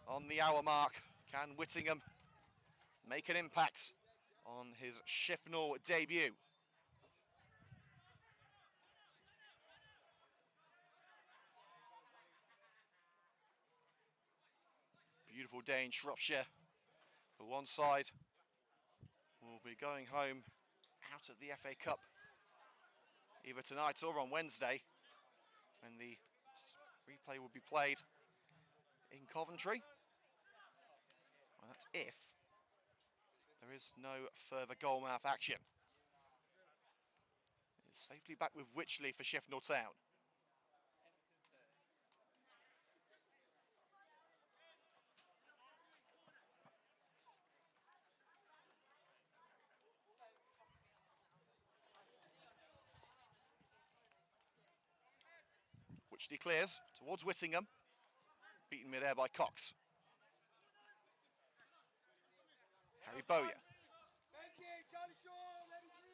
On the hour mark, can Whittingham make an impact on his Shifnal debut? Beautiful day in Shropshire. For one side, will be going home out of the FA Cup either tonight or on Wednesday, when the replay will be played in Coventry. Well, that's if there is no further goalmouth action. It's safely back with Wychley for Shifnal Town. Wychley clears towards Whittingham, beaten mid-air by Cox. Harry Bowyer.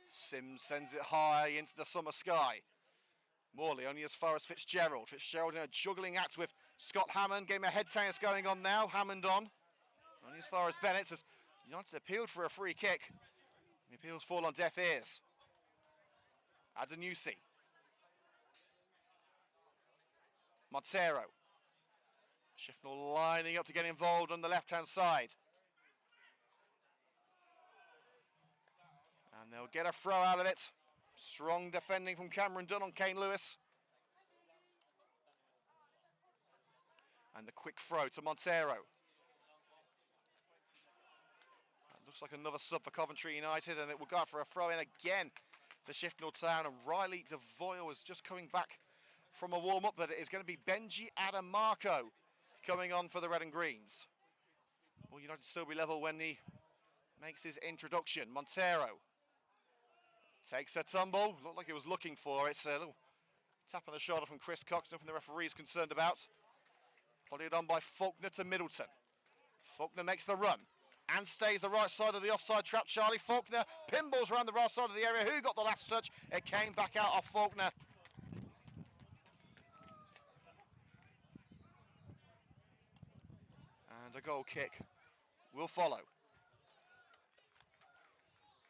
Sims sends it high into the summer sky. Morley only as far as Fitzgerald. Fitzgerald in a juggling act with Scott Hammond. Game of head tennis going on now. Hammond on. Only as far as Bennett, as United appealed for a free kick. The appeals fall on deaf ears. Adanusi. Montero. Shifnal lining up to get involved on the left-hand side. And they'll get a throw out of it. Strong defending from Cameron Dunn on Kane Lewis. And the quick throw to Montero. That looks like another sub for Coventry United, and it will go out for a throw in again to Shifnal Town. And Riley DeVoyle is just coming back from a warm-up, but it is going to be Benji Adamarco coming on for the Red and Greens. Will United still be level when he makes his introduction? Montero takes a tumble. Looked like he was looking for it. It's a little tap on the shoulder from Chris Cox, nothing the referee is concerned about. Followed on by Faulkner to Middleton. Faulkner makes the run and stays the right side of the offside trap. Charlie Faulkner pinballs around the right side of the area. Who got the last touch? It came back out of Faulkner. And a goal kick will follow.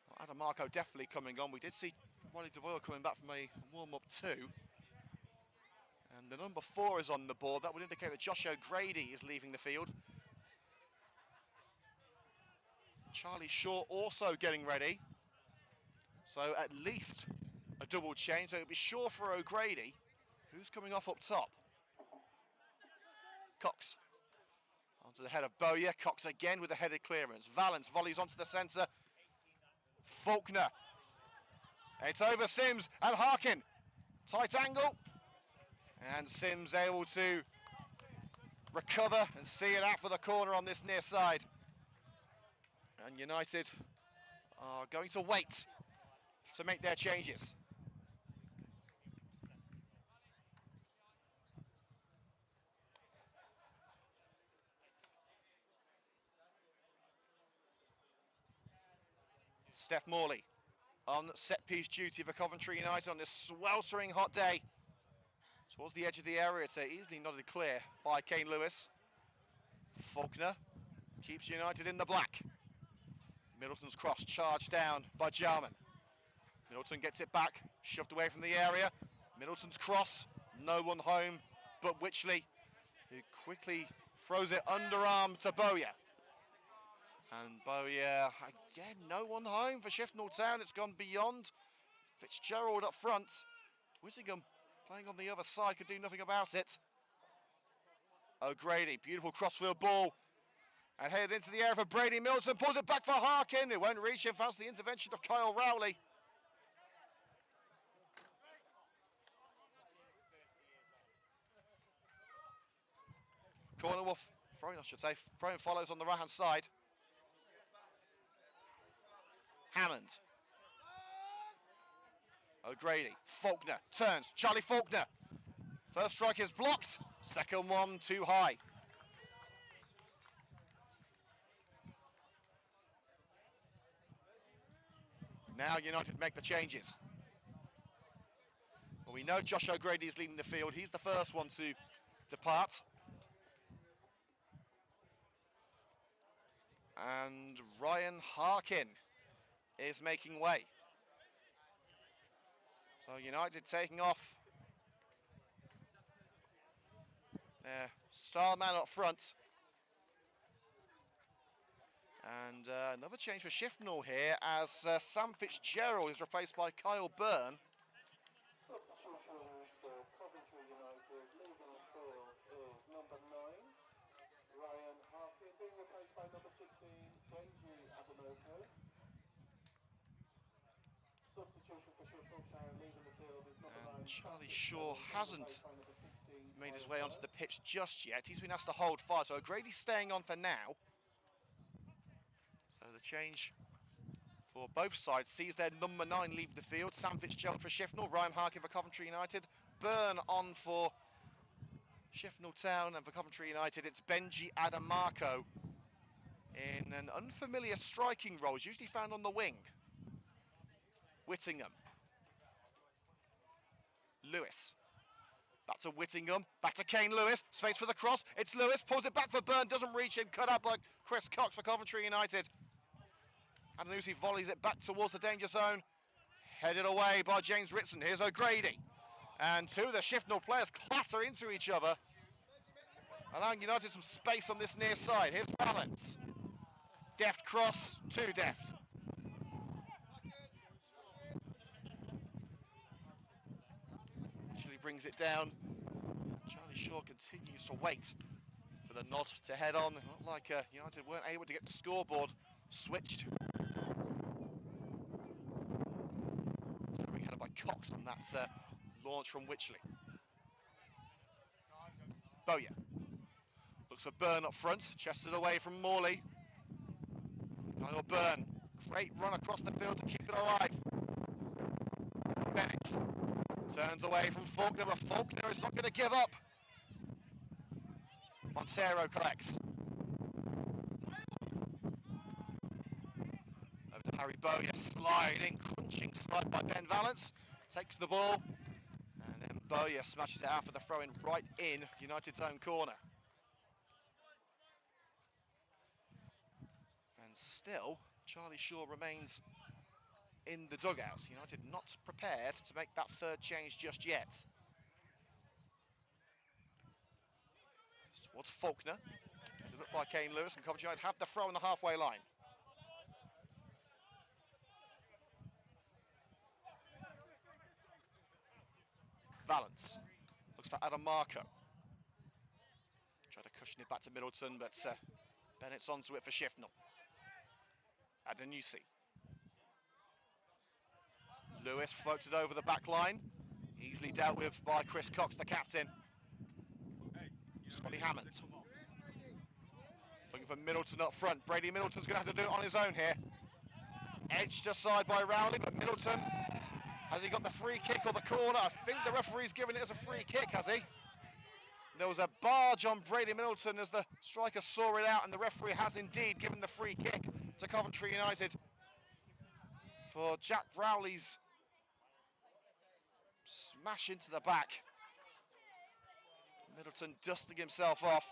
Well, Adamarco definitely coming on. We did see Riley DeVoyle coming back from a warm-up too. And the number 4 is on the board. That would indicate that Josh O'Grady is leaving the field. Charlie Shaw also getting ready. So at least a double change. So it'll be Shaw for O'Grady. Who's coming off up top? Cox. Onto the head of Bowyer. Cox again with a headed clearance. Valance volleys onto the centre. Faulkner. It's over Sims and Harkin. Tight angle. And Sims able to recover and see it out for the corner on this near side. And United are going to wait to make their changes. Steph Morley on set-piece duty for Coventry United on this sweltering hot day. Towards the edge of the area, it's easily nodded clear by Kane Lewis. Faulkner keeps United in the black. Middleton's cross charged down by Jarman. Middleton gets it back, shoved away from the area. Middleton's cross, no one home but Wychley, who quickly throws it underarm to Bowyer. And Bowyer, again, no one home for Shifnal Town. It's gone beyond. Fitzgerald up front. Whittingham playing on the other side, could do nothing about it. O'Grady, beautiful crossfield ball. And headed into the area for Brady Middleton, pulls it back for Harkin. It won't reach him, thanks to the intervention of Kyle Rowley. Corner wolf, throwing, I should say, throwing follows on the right-hand side. Hammond. O'Grady, Faulkner, turns, Charlie Faulkner. First strike is blocked, second one too high. Now United make the changes. Well, we know Josh O'Grady is leading the field. He's the first one to depart. And Ryan Harkin is making way. So United taking off their star man up front. And another change for Shifnal here as Sam Fitzgerald is replaced by Kyle Byrne. Substitutions for Coventry United, leaving the field is number 9, Ryan Harkin, being replaced by number 16, Benji Ademoto. Substitution for Shifnal Town, leaving the field is number 9. Charlie Shaw hasn't made his way onto the pitch just yet. He's been asked to hold fire, so O'Grady's staying on for now. So the change for both sides sees their number 9 leave the field. Sam Fitzgerald for Shifnal, Ryan Harkin for Coventry United. Byrne on for Shifnal Town, and for Coventry United it's Benji Adamarco in an unfamiliar striking role. He's usually found on the wing. Whittingham. Lewis. Back to Whittingham, back to Kane Lewis, space for the cross, it's Lewis, pulls it back for Byrne, doesn't reach him, cut out by Chris Cox for Coventry United. Adanusi volleys it back towards the danger zone, headed away by James Ritson. Here's O'Grady, and two of the Shifnal players clatter into each other, allowing United some space on this near side. Here's Balance, deft cross, too deft. Brings it down. Charlie Shaw continues to wait for the nod to head on. Not like United weren't able to get the scoreboard switched. Being headed by Cox on that launch from Wychley. Bowyer looks for Byrne up front, chested away from Morley. Kyle Byrne, great run across the field to keep it alive. Bennett turns away from Faulkner, but Faulkner is not going to give up. Montero collects. Over to Harry Bowyer, sliding, crunching slide by Ben Valance. Takes the ball, and then Bowyer smashes it out for the throw-in right in United's own corner. And still, Charlie Shaw remains in the dugout. United not prepared to make that third change just yet. It's towards Faulkner, headed up by Kane Lewis, and Coventry United have the throw on the halfway line. Valance looks for Adamarco. Try to cushion it back to Middleton, but Bennett's onto it for Shifnal. Adanusi. Lewis floated over the back line, easily dealt with by Chris Cox, the captain. Scotty Hammond. Looking for Middleton up front. Brady Middleton's going to have to do it on his own here. Edged aside by Rowley, but Middleton, has he got the free kick or the corner? I think the referee's given it as a free kick, has he? There was a barge on Brady Middleton as the striker saw it out, and the referee has indeed given the free kick to Coventry United for Jack Rowley's smash into the back. Middleton dusting himself off.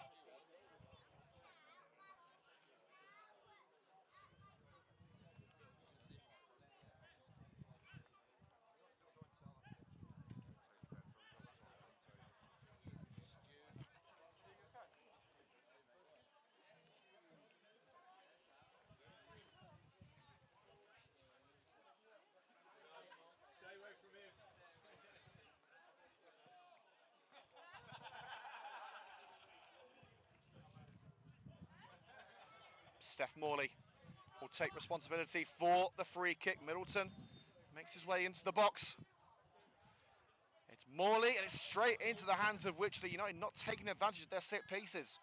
Steph Morley will take responsibility for the free kick. Middleton makes his way into the box. It's Morley, and it's straight into the hands of Wychley United, not taking advantage of their set pieces.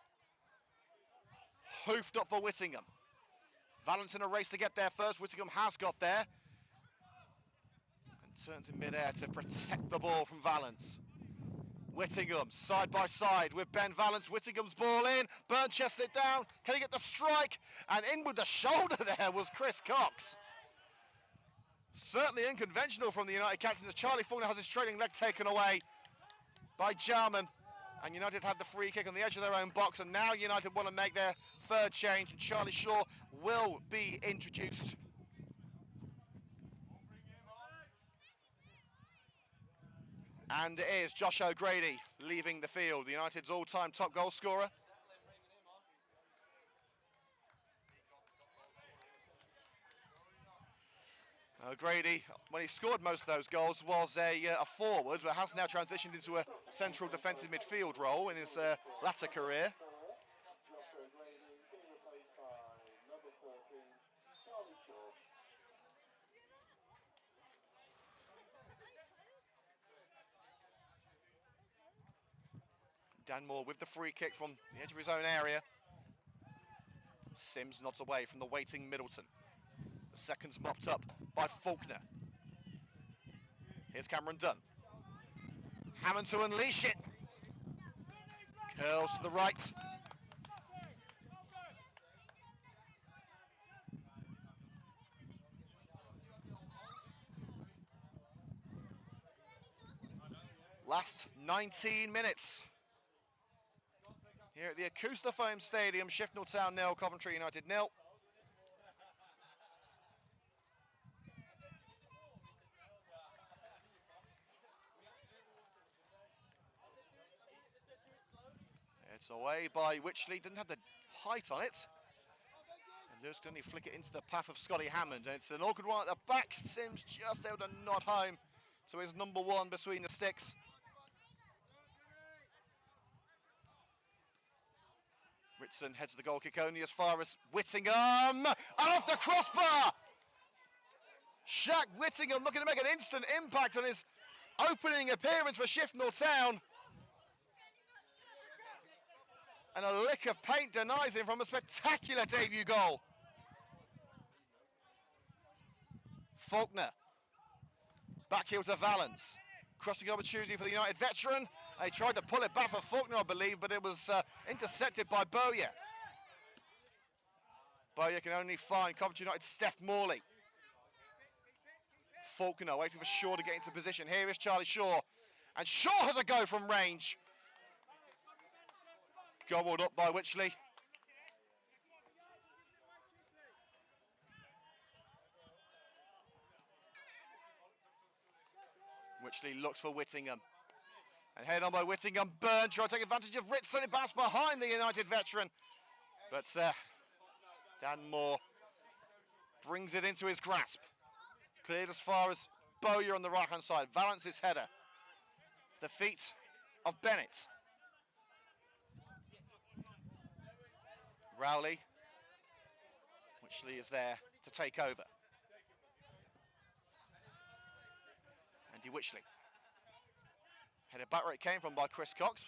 Hoofed up for Whittingham. Valance in a race to get there first. Whittingham has got there. And turns in mid-air to protect the ball from Valance. Whittingham, side by side with Ben Valance. Whittingham's ball in. Burn chests it down. Can he get the strike? And in with the shoulder there was Chris Cox. Certainly unconventional from the United captain as Charlie Faulkner has his trailing leg taken away by Jarman. And United have the free kick on the edge of their own box. And now United want to make their third change. And Charlie Shaw will be introduced. And it is Josh O'Grady leaving the field, United's all-time top goal scorer. O'Grady, when he scored most of those goals, was a forward, but has now transitioned into a central defensive midfield role in his latter career. Dan Moore with the free kick from the edge of his own area. Sims nods away from the waiting Middleton. The second's mopped up by Faulkner. Here's Cameron Dunn. Hammond to unleash it. Curls to the right. Last 19 minutes. Here at the Acoustifoam Stadium, Shifnal Town 0, Coventry United 0. It's away by Wychley, didn't have the height on it. And Lewis can only flick it into the path of Scotty Hammond. And it's an awkward one at the back. Sims just able to nod home to his number one between the sticks. Ritson heads the goal kick only as far as Whittingham. And off the crossbar! Shaq Whittingham looking to make an instant impact on his opening appearance for Shifnal Town. And a lick of paint denies him from a spectacular debut goal. Faulkner. Back heel to Valance. Crossing opportunity for the United veteran. They tried to pull it back for Faulkner, I believe, but it was intercepted by Bowyer. Bowyer can only find Coventry United Steph Morley. Faulkner waiting for Shaw to get into position. Here is Charlie Shaw. And Shaw has a go from range. Gobbled up by Wychley. Wychley looks for Whittingham. And headed on by Whittingham. Byrne trying to take advantage of Ritson. It bounced behind the United veteran. But Dan Moore brings it into his grasp. Cleared as far as Bowyer on the right-hand side. Valance's header. To the feet of Bennett. Rowley. Wychley is there to take over. Andy Wychley. Headed back where it came from by Chris Cox.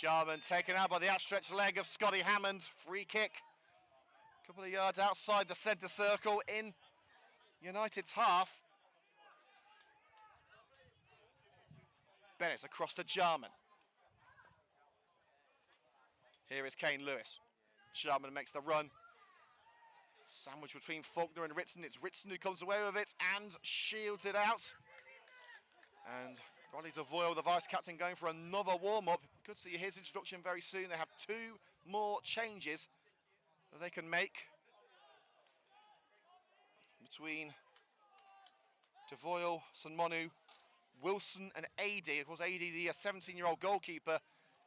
Jarman taken out by the outstretched leg of Scotty Hammond. Free kick. A couple of yards outside the centre circle in United's half. Bennett across to Jarman. Here is Kane Lewis. Jarman makes the run Sandwich between Faulkner and Ritson. It's Ritson who comes away with it and shields it out. And Ronnie DeVoyle, the vice-captain, going for another warm-up. We could see his introduction very soon. They have 2 more changes that they can make between DeVoyle, Sunmonu, Wilson and AD. Of course, AD, the 17-year-old goalkeeper,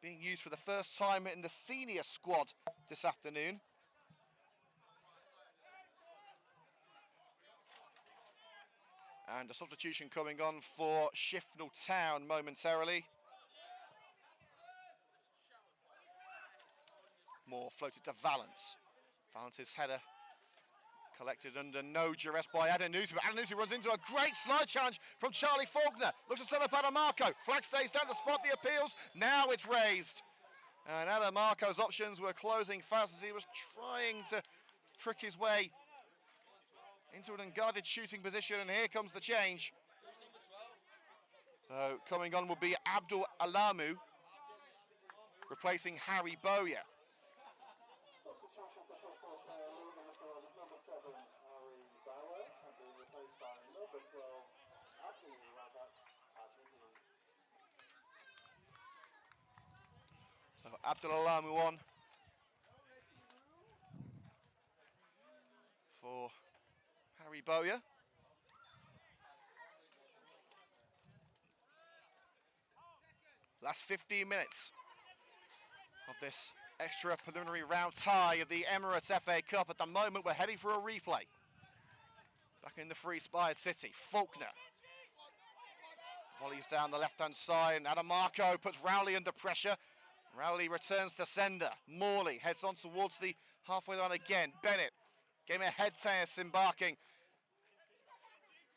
being used for the first time in the senior squad this afternoon. And a substitution coming on for Shifnal Town momentarily. Moore floated to Valance. Valance's header collected under no duress by Adanusi, but Adanusi runs into a great slide challenge from Charlie Faulkner. Looks to set up Adamarco. Flag stays down to spot the appeals. Now it's raised. And Adamarco's options were closing fast as he was trying to trick his way into an unguarded shooting position, and here comes the change. So coming on will be Abdul Alamu, replacing Harry Bowyer. Substitution for Shifnal Town, leaving the field is number 7, Harry Bauer, and being replaced by number 12, Abdul Razak Adili. So Abdul Alamu on for Harry Bowyer. Last 15 minutes of this extra preliminary round tie of the Emirates FA Cup. At the moment, we're heading for a replay. Back in the free-spired city, Faulkner volleys down the left-hand side, and Adamarco puts Rowley under pressure. Rowley returns to sender. Morley heads on towards the halfway line again. Bennett gave him a head tennis embarking.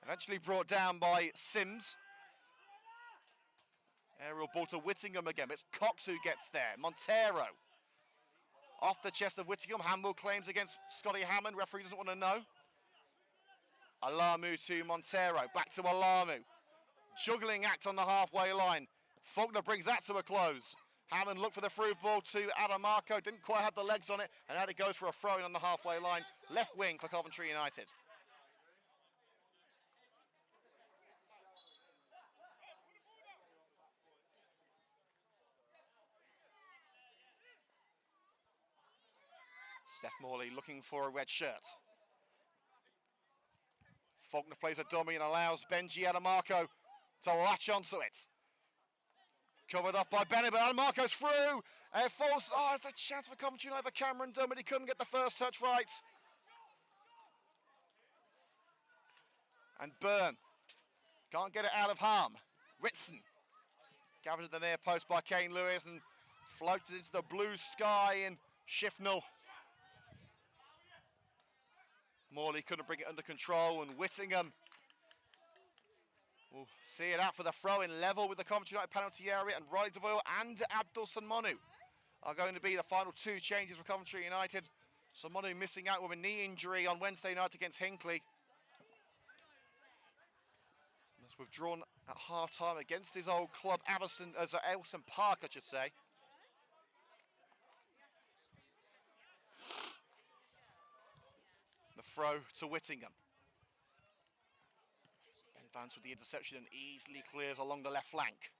Eventually brought down by Sims. Aerial ball to Whittingham again, but it's Cox who gets there. Montero off the chest of Whittingham. Handball claims against Scotty Hammond. Referee doesn't want to know. Alamu to Montero. Back to Alamu. Juggling act on the halfway line. Faulkner brings that to a close. Hammond looked for the through ball to Adamarco. Didn't quite have the legs on it, and out it goes for a throw-in on the halfway line. Left wing for Coventry United. Steph Morley looking for a red shirt. Faulkner plays a dummy and allows Benji Adamarco to latch onto it. Covered off by Bennett, but Adamarco's through. And it falls. Oh, it's a chance for Coventry over Cameron Dunn, but he couldn't get the first touch right. And Byrne can't get it out of harm. Ritson gathered at the near post by Kane Lewis and floated into the blue sky in Shifnal. Morley couldn't bring it under control, and Whittingham will see it out for the throw-in, level with the Coventry United penalty area, and Riley DeVoyle and Abdul Sunmonu are going to be the final 2 changes for Coventry United. Sunmonu missing out with a knee injury on Wednesday night against Hinckley. That's withdrawn at half-time against his old club, Elson Park, I should say. The throw to Whittingham. Ben Vance with the interception and easily clears along the left flank.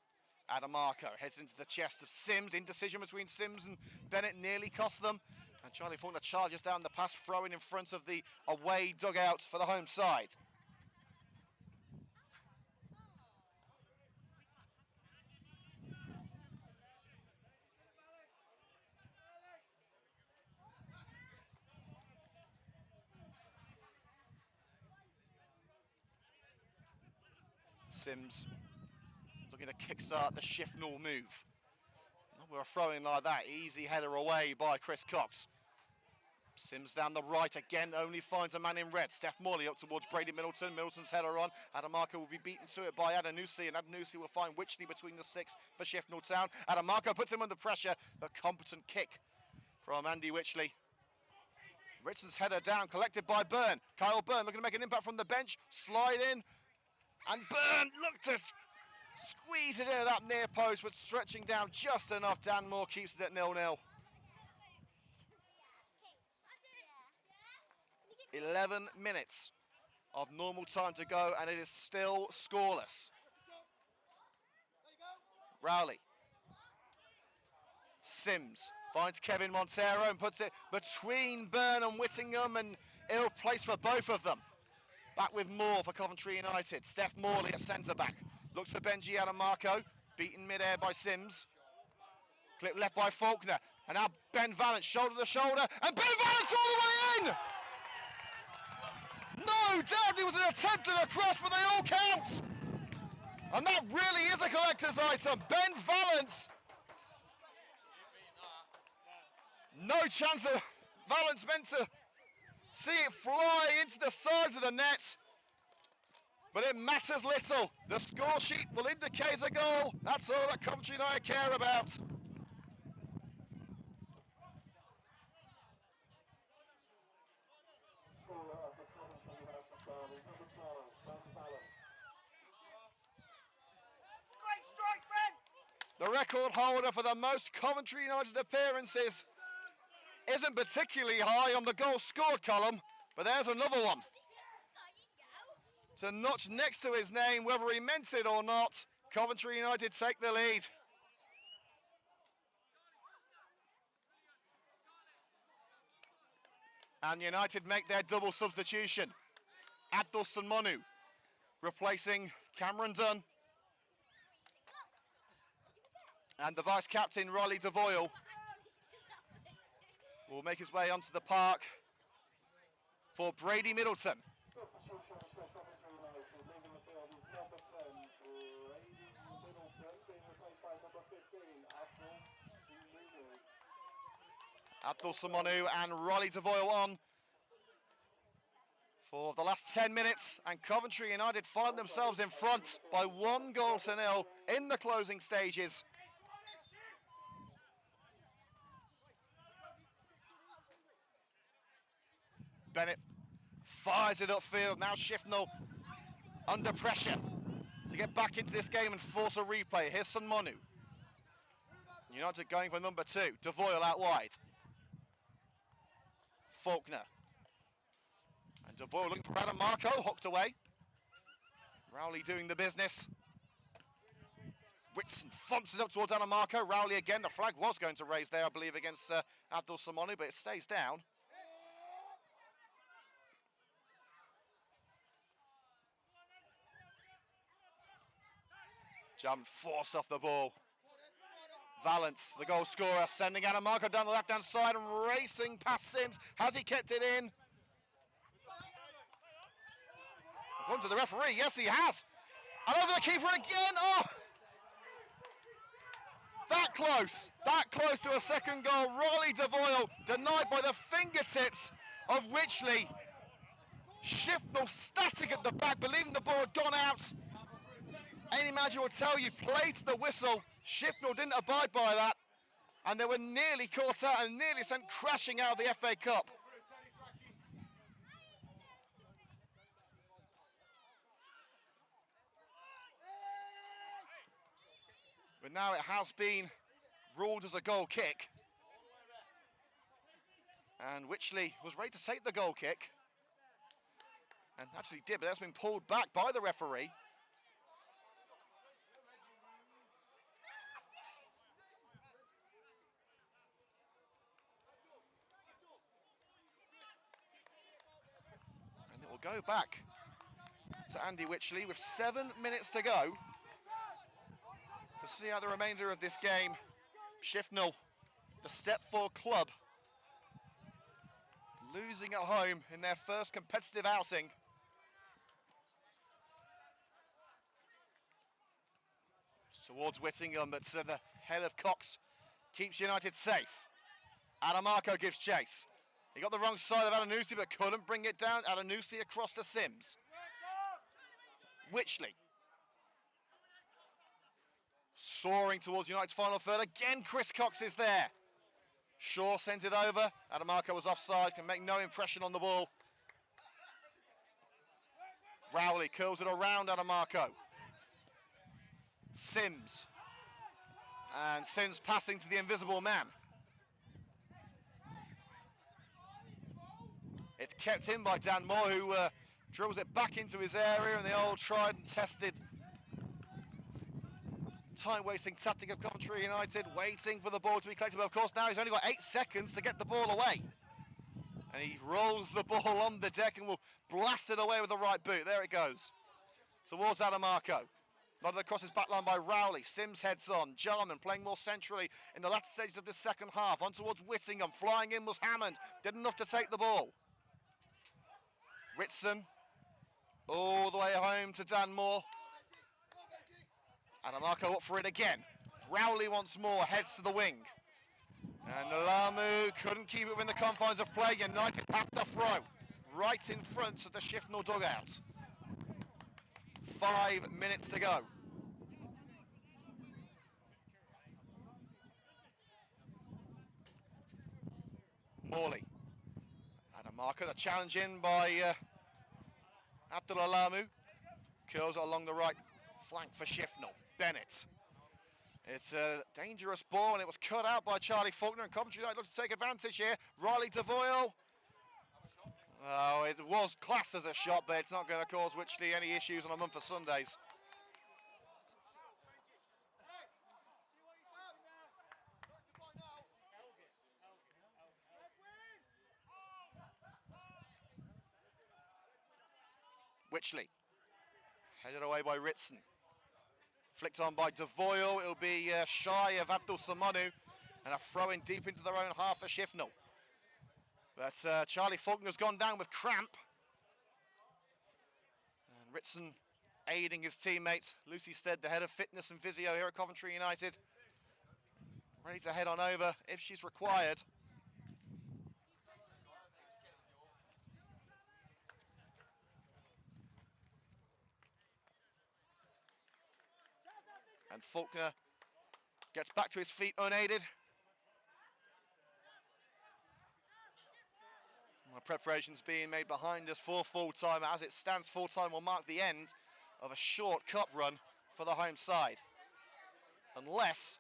Adamarco heads into the chest of Sims. Indecision between Sims and Bennett nearly cost them. And Charlie Faulkner charges down the pass, throwing in front of the away dugout for the home side. Sims looking to kickstart the Shifnal move. We're throwing like that. Easy header away by Chris Cox. Sims down the right again, only finds a man in red. Steph Morley up towards Brady Middleton. Middleton's header on. Adamarco will be beaten to it by Adanusi, and Adanusi will find Witchley between the 6 for Shifnal Town. Adamarco puts him under pressure. A competent kick from Andy Witchley. Ritson's header down, collected by Byrne. Kyle Byrne looking to make an impact from the bench. Slide in. And Byrne looked to squeeze it into that near post, but stretching down just enough. Dan Moore keeps it at 0-0. 11 minutes of normal time to go, and it is still scoreless. Rowley. Sims finds Kevin Montero and puts it between Byrne and Whittingham, and ill place for both of them. Back with Moore for Coventry United. Steph Morley at centre-back. Looks for Benji Adamarco. Beaten mid-air by Sims. Clip left by Faulkner. And now Ben Valance, shoulder to shoulder. And Ben Valance all the way in! No doubt it was an attempt at a cross, but they all count. And that really is a collector's item. Ben Valance. No chance of Valance meant to see it fly into the sides of the net. But it matters little. The score sheet will indicate a goal. That's all that Coventry United care about. The record holder for the most Coventry United appearances isn't particularly high on the goals scored column, but there's another one. To notch next to his name, whether he meant it or not, Coventry United take the lead. And United make their double substitution. Abdulson Monu replacing Cameron Dunn. And the vice-captain, Riley DeVoyle, will make his way onto the park for Brady Middleton. Abdul Samonu and Riley DeVoyle on for the last 10 minutes, and Coventry United find themselves in front by 1-0 in the closing stages. Bennett fires it upfield. Now Shifnal under pressure to get back into this game and force a replay. Here's Sunmonu. United going for number 2. DeVoyle out wide. Faulkner. And DeVoyle looking for Adamarco, hooked away. Rowley doing the business. Whitson thumps it up towards Adamarco. Rowley again. The flag was going to raise there, I believe, against Abdul Samonu, but it stays down. Jump forced off the ball. Valance, the goal scorer, sending Adamarco down the left-hand side and racing past Sims. Has he kept it in? According to the referee, yes he has. And over the keeper again. Oh! That close to a second goal. Riley DeVoyle denied by the fingertips of Wychley. Shifnal static at the back, believing the ball had gone out. Any manager will tell you, play to the whistle. Shifnal didn't abide by that, and they were nearly caught out and nearly sent crashing out of the FA Cup. But now it has been ruled as a goal kick. And Wychley was ready to take the goal kick. And actually did, but that's been pulled back by the referee. And it will go back to Andy Wychley with 7 minutes to go to see out the remainder of this game. Shifnal, the Step 4 club, losing at home in their first competitive outing. Towards Whittingham, but the head of Cox keeps United safe. Adamarco gives chase. He got the wrong side of Adanusi, but couldn't bring it down. Adanusi across to Sims. Wychley. Soaring towards United's final third. Again, Chris Cox is there. Shaw sent it over. Adamarco was offside, can make no impression on the ball. Rowley curls it around Adamarco. Sims. And Sims passing to the invisible man. It's kept in by Dan Moore, who drills it back into his area, and the old tried and tested time-wasting tactic of Coventry United, waiting for the ball to be collected. But of course now he's only got 8 seconds to get the ball away. And he rolls the ball on the deck and will blast it away with the right boot. There it goes. Towards Adamarco. Nodded across his back line by Rowley. Sims heads on. Jarman playing more centrally in the latter stages of the second half. On towards Whittingham. Flying in was Hammond. Did enough to take the ball. Ritson all the way home to Dan Moore. Adamarco up for it again. Rowley once more heads to the wing. And Lamu couldn't keep it within the confines of play. United have the throw right in front of the Shifnal dugout. 5 minutes to go. Morley. Adamarco, the challenge in by Abdullah Lamu. Curls it along the right flank for Shifnal. Bennett. It's a dangerous ball, and it was cut out by Charlie Faulkner, and Coventry United look to take advantage here. Riley DeVoyle. Oh, it was classed as a shot, but it's not going to cause Witchley any issues on a month of Sundays. Witchley. Headed away by Ritson. Flicked on by DeVoyle. It'll be shy of Abdul Samanu, and a throw in deep into their own half for Shifnal. But Charlie Faulkner's gone down with cramp. And Ritson aiding his teammate, Lucy Stead, the head of fitness and physio here at Coventry United. Ready to head on over if she's required. And Faulkner gets back to his feet unaided. Preparations being made behind us for full time. As it stands, full time will mark the end of a short cup run for the home side. Unless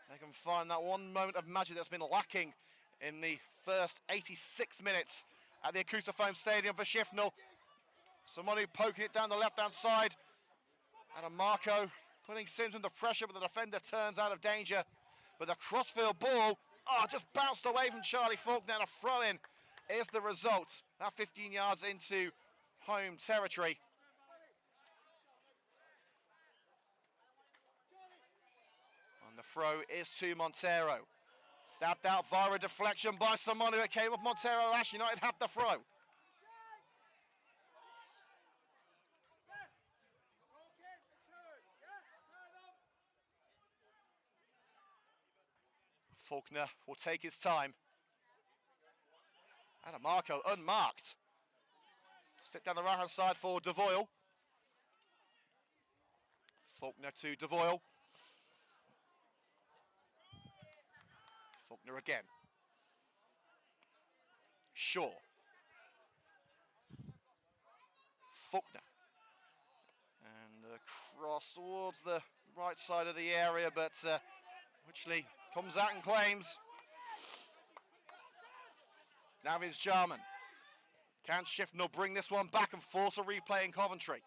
they can find that one moment of magic that's been lacking in the first 86 minutes at the Acousta-Foam Stadium for Shifnal. Somebody poking it down the left-hand side. Adamarco putting Sims under pressure, but the defender turns out of danger. But the crossfield ball, just bounced away from Charlie Faulkner, and a throw-in is the result. Now 15 yards into home territory. And the throw is to Montero. Stabbed out via a deflection by someone who it came up Montero. Ash United had the throw. Faulkner will take his time. Adamarco unmarked. Slip down the right-hand side for DeVoyle. Faulkner to DeVoyle. Faulkner again. Shaw. Faulkner. And across towards the right side of the area, but Witchley comes out and claims. Now is Jarman. Can Shifnal bring this one back and force a replay in Coventry?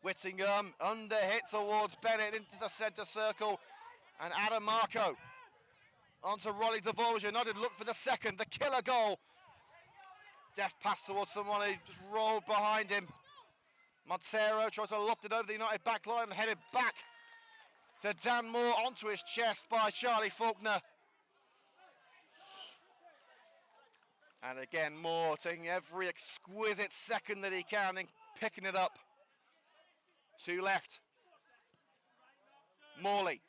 Whittingham under hit towards Bennett into the centre circle. And Adamarco onto Rolly DeVoyle. United look for the second, the killer goal. Deft pass towards someone who just rolled behind him. Montero tries to loft it over the United back line and headed back to Dan Moore onto his chest by Charlie Faulkner. And again, Moore taking every exquisite second that he can and picking it up. 2 left. Morley.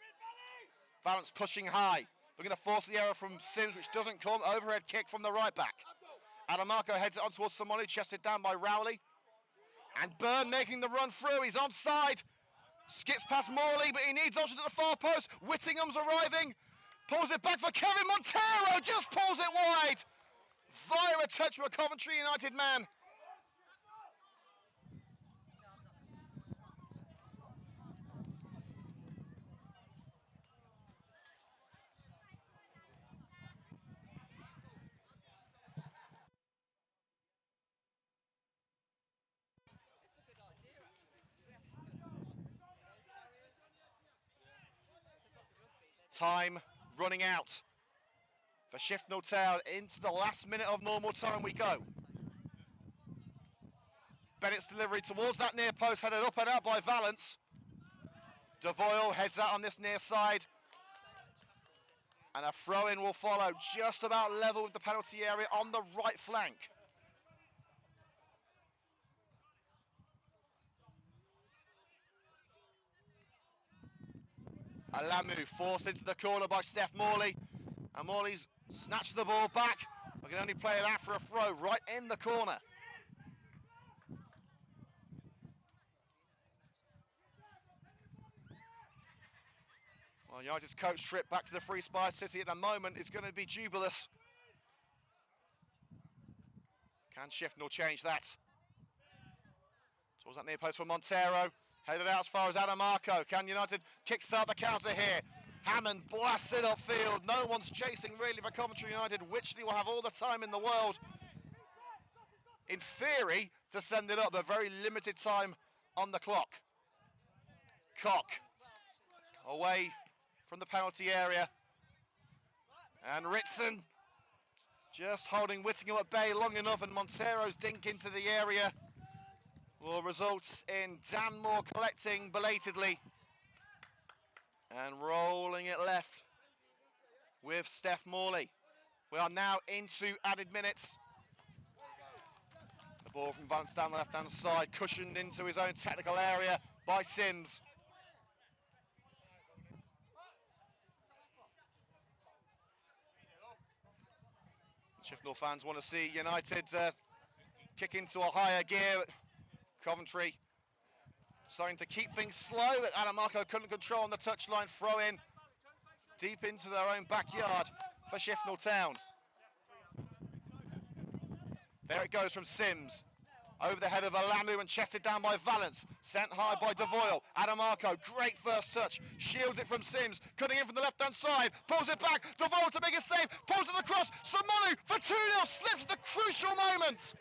Valance pushing high. Looking to force the error from Sims, which doesn't come. Overhead kick from the right back. Adamarco heads it on towards Somoni, chested down by Rowley. And Byrne making the run through. He's onside. Skips past Morley, but he needs options at the far post. Whittingham's arriving. Pulls it back for Kevin Montero. Just pulls it wide. Via a touch from a Coventry United man. Time running out for Shifnal Town. Into the last minute of normal time we go. Bennett's delivery towards that near post, headed up and out by Valance. DeVoyle heads out on this near side. And a throw-in will follow, just about level with the penalty area on the right flank. Alamu forced into the corner by Steph Morley. And Morley's snatched the ball back. We can only play it out for a throw right in the corner. Well, United's coach trip back to the Free Spire City at the moment is going to be jubilous. Can Shifnal change that? Towards that near post for Montero. Headed out as far as Adamarco. Can United kickstart the counter here? Hammond blasts it upfield. No one's chasing really for Coventry United. Wychley will have all the time in the world, in theory, to send it up, but very limited time on the clock. Cock away from the penalty area. And Ritson just holding Whittingham at bay long enough, and Montero's dink into the area will result in Danmore collecting belatedly and rolling it left with Steph Morley. We are now into added minutes. The ball from Valance down the left-hand side, cushioned into his own technical area by Sims. Shifnal fans want to see United kick into a higher gear. Coventry starting to keep things slow, but Adamarco couldn't control on the touchline. Throw in deep into their own backyard for Shifnal Town. There it goes from Sims. Over the head of Alamu and chested down by Valance. Sent high by DeVoyle. Adamarco, great first touch. Shields it from Sims. Cutting in from the left-hand side. Pulls it back. DeVoyle to make a save. Pulls it across. Samonu for 2-0. Slips at the crucial moment.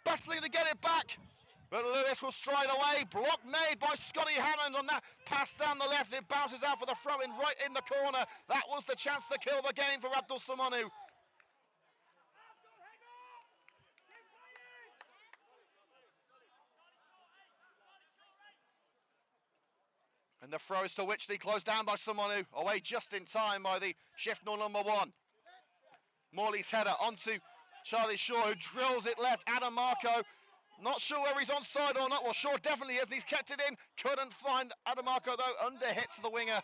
Battling to get it back. But Lewis will stride away. Block made by Scotty Hammond on that pass down the left. It bounces out for the throw-in right in the corner. That was the chance to kill the game for Abdul Samonu. And the throw is to Wychley, closed down by Samonu. Away just in time by the Shifnal number 1. Morley's header onto Charlie Shaw, who drills it left. Adamarco, not sure whether he's onside or not. Well, Shaw definitely is, and he's kept it in. Couldn't find Adamarco, though, under hit to the winger.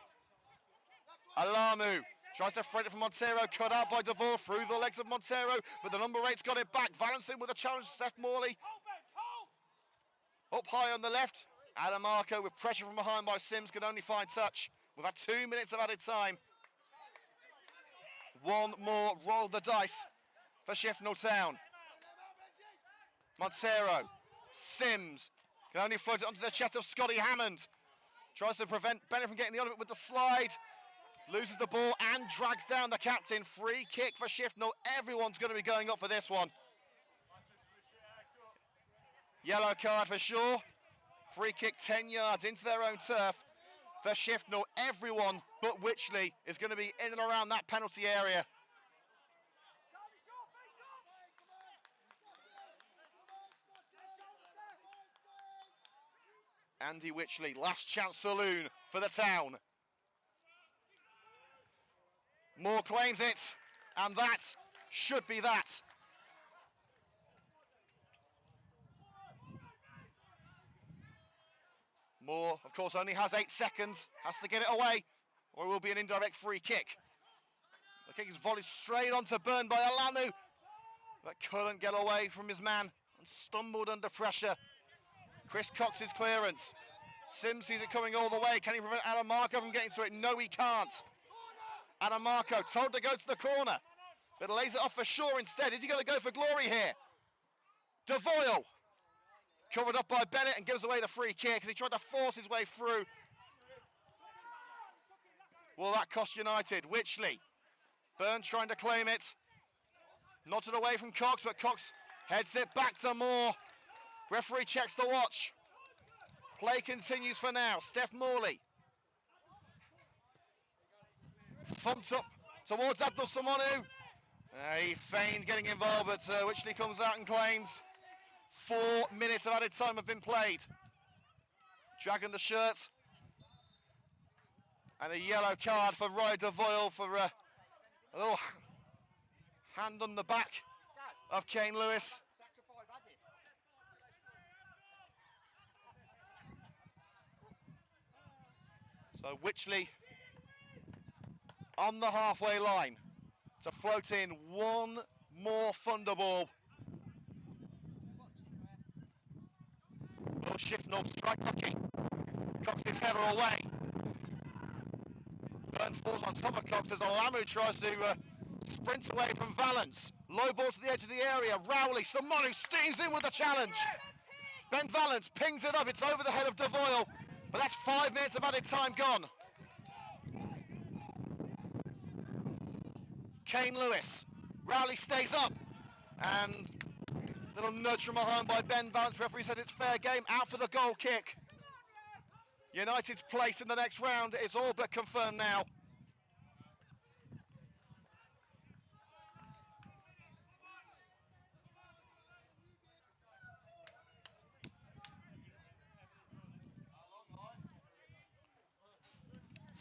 Alamu tries to thread it from Montero, cut out by DeVoyle through the legs of Montero, but the number 8's got it back. Valance with a challenge to Steph Morley. Up high on the left. Adamarco with pressure from behind by Sims could only find touch. We've had 2 minutes of added time. One more roll the dice for Shifnal Town. Montero, Sims can only float it onto the chest of Scotty Hammond. Tries to prevent Bennett from getting the other bit with the slide. Loses the ball and drags down the captain. Free kick for Shifnal. Everyone's going to be going up for this one. Yellow card for Shaw. Free kick 10 yards into their own turf for Shifnal. Everyone but Wychley is going to be in and around that penalty area. Andy Wychley, last chance saloon for the town. Moore claims it, and that should be that. Moore, of course, only has 8 seconds, has to get it away, or it will be an indirect free kick. The kick is volleyed straight onto Burn by Alamu, but couldn't get away from his man and stumbled under pressure. Chris Cox's clearance. Sims sees it coming all the way. Can he prevent Adamarco from getting to it? No, he can't. Adamarco told to go to the corner, but lays it off for Shaw instead. Is he going to go for glory here? DeVoyle, covered up by Bennett, and gives away the free kick as he tried to force his way through. Will that cost United? Wychley. Burn trying to claim it. Knotted away from Cox, but Cox heads it back to Moore. Referee checks the watch. Play continues for now. Steph Morley. thumped up towards Abdul Samanu. He feigned getting involved, but Wychley comes out and claims 4 minutes of added time have been played. Dragging the shirt. And a yellow card for Ryan Devoyle for a little hand on the back of Kane Lewis. So Wychley on the halfway line to float in one more thunderball. Will Shifnal strike lucky? Cocks his header away. Burn falls on top of Cox as Olamu tries to sprint away from Valance. Low ball to the edge of the area. Rowley, Samanu steams in with the challenge. Ben Valance pings it up. It's over the head of Devoyle. But that's 5 minutes of added time gone. Kane Lewis. Rowley stays up. And little nudge from behind by Ben Valance. Referee said it's fair game. Out for the goal kick. United's place in the next round is all but confirmed now.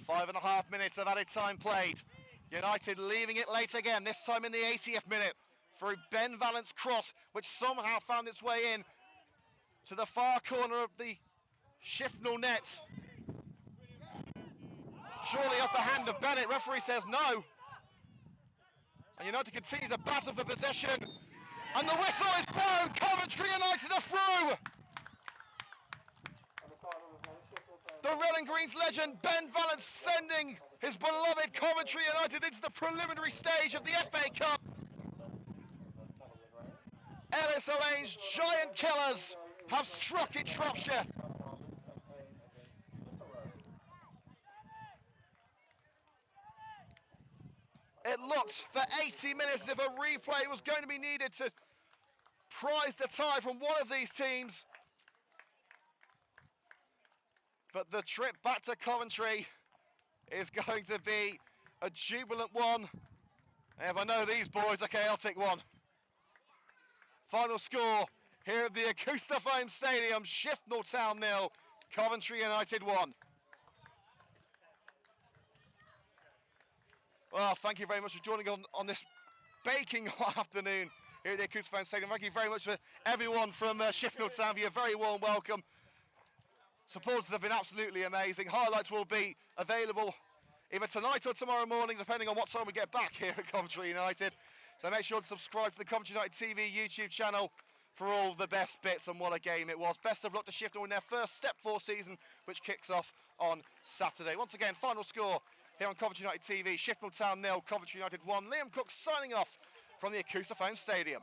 Five and a half minutes of added time played. United leaving it late again, this time in the 80th minute, through Ben Valance cross, which somehow found its way in to the far corner of the Shifnal net. Surely off the hand of Bennett, referee says no. And United continues a battle for possession. And the whistle is blown, Coventry United are through. The Red and Green's legend, Ben Valance, sending his beloved Coventry United into the preliminary stage of the FA Cup. Ellis Olane's giant killers have struck in Shropshire. It looked for 80 minutes as if a replay was going to be needed to prize the tie from one of these teams. But the trip back to Coventry is going to be a jubilant one. And if I know these boys, a chaotic one. Final score here at the Acoustafame Stadium, Shifnal Town 0, Coventry United 1. Well, thank you very much for joining on this baking hot afternoon here at the Acoustafame Stadium. Thank you very much for everyone from Shifnal Town for your very warm welcome. Supporters have been absolutely amazing. Highlights will be available either tonight or tomorrow morning, depending on what time we get back here at Coventry United. So make sure to subscribe to the Coventry United TV YouTube channel for all the best bits, and what a game it was. Best of luck to Shifnal in their first Step 4 season, which kicks off on Saturday. Once again, final score here on Coventry United TV, Shifnal Town 0, Coventry United 1. Liam Cook signing off from the Acoustafame Stadium.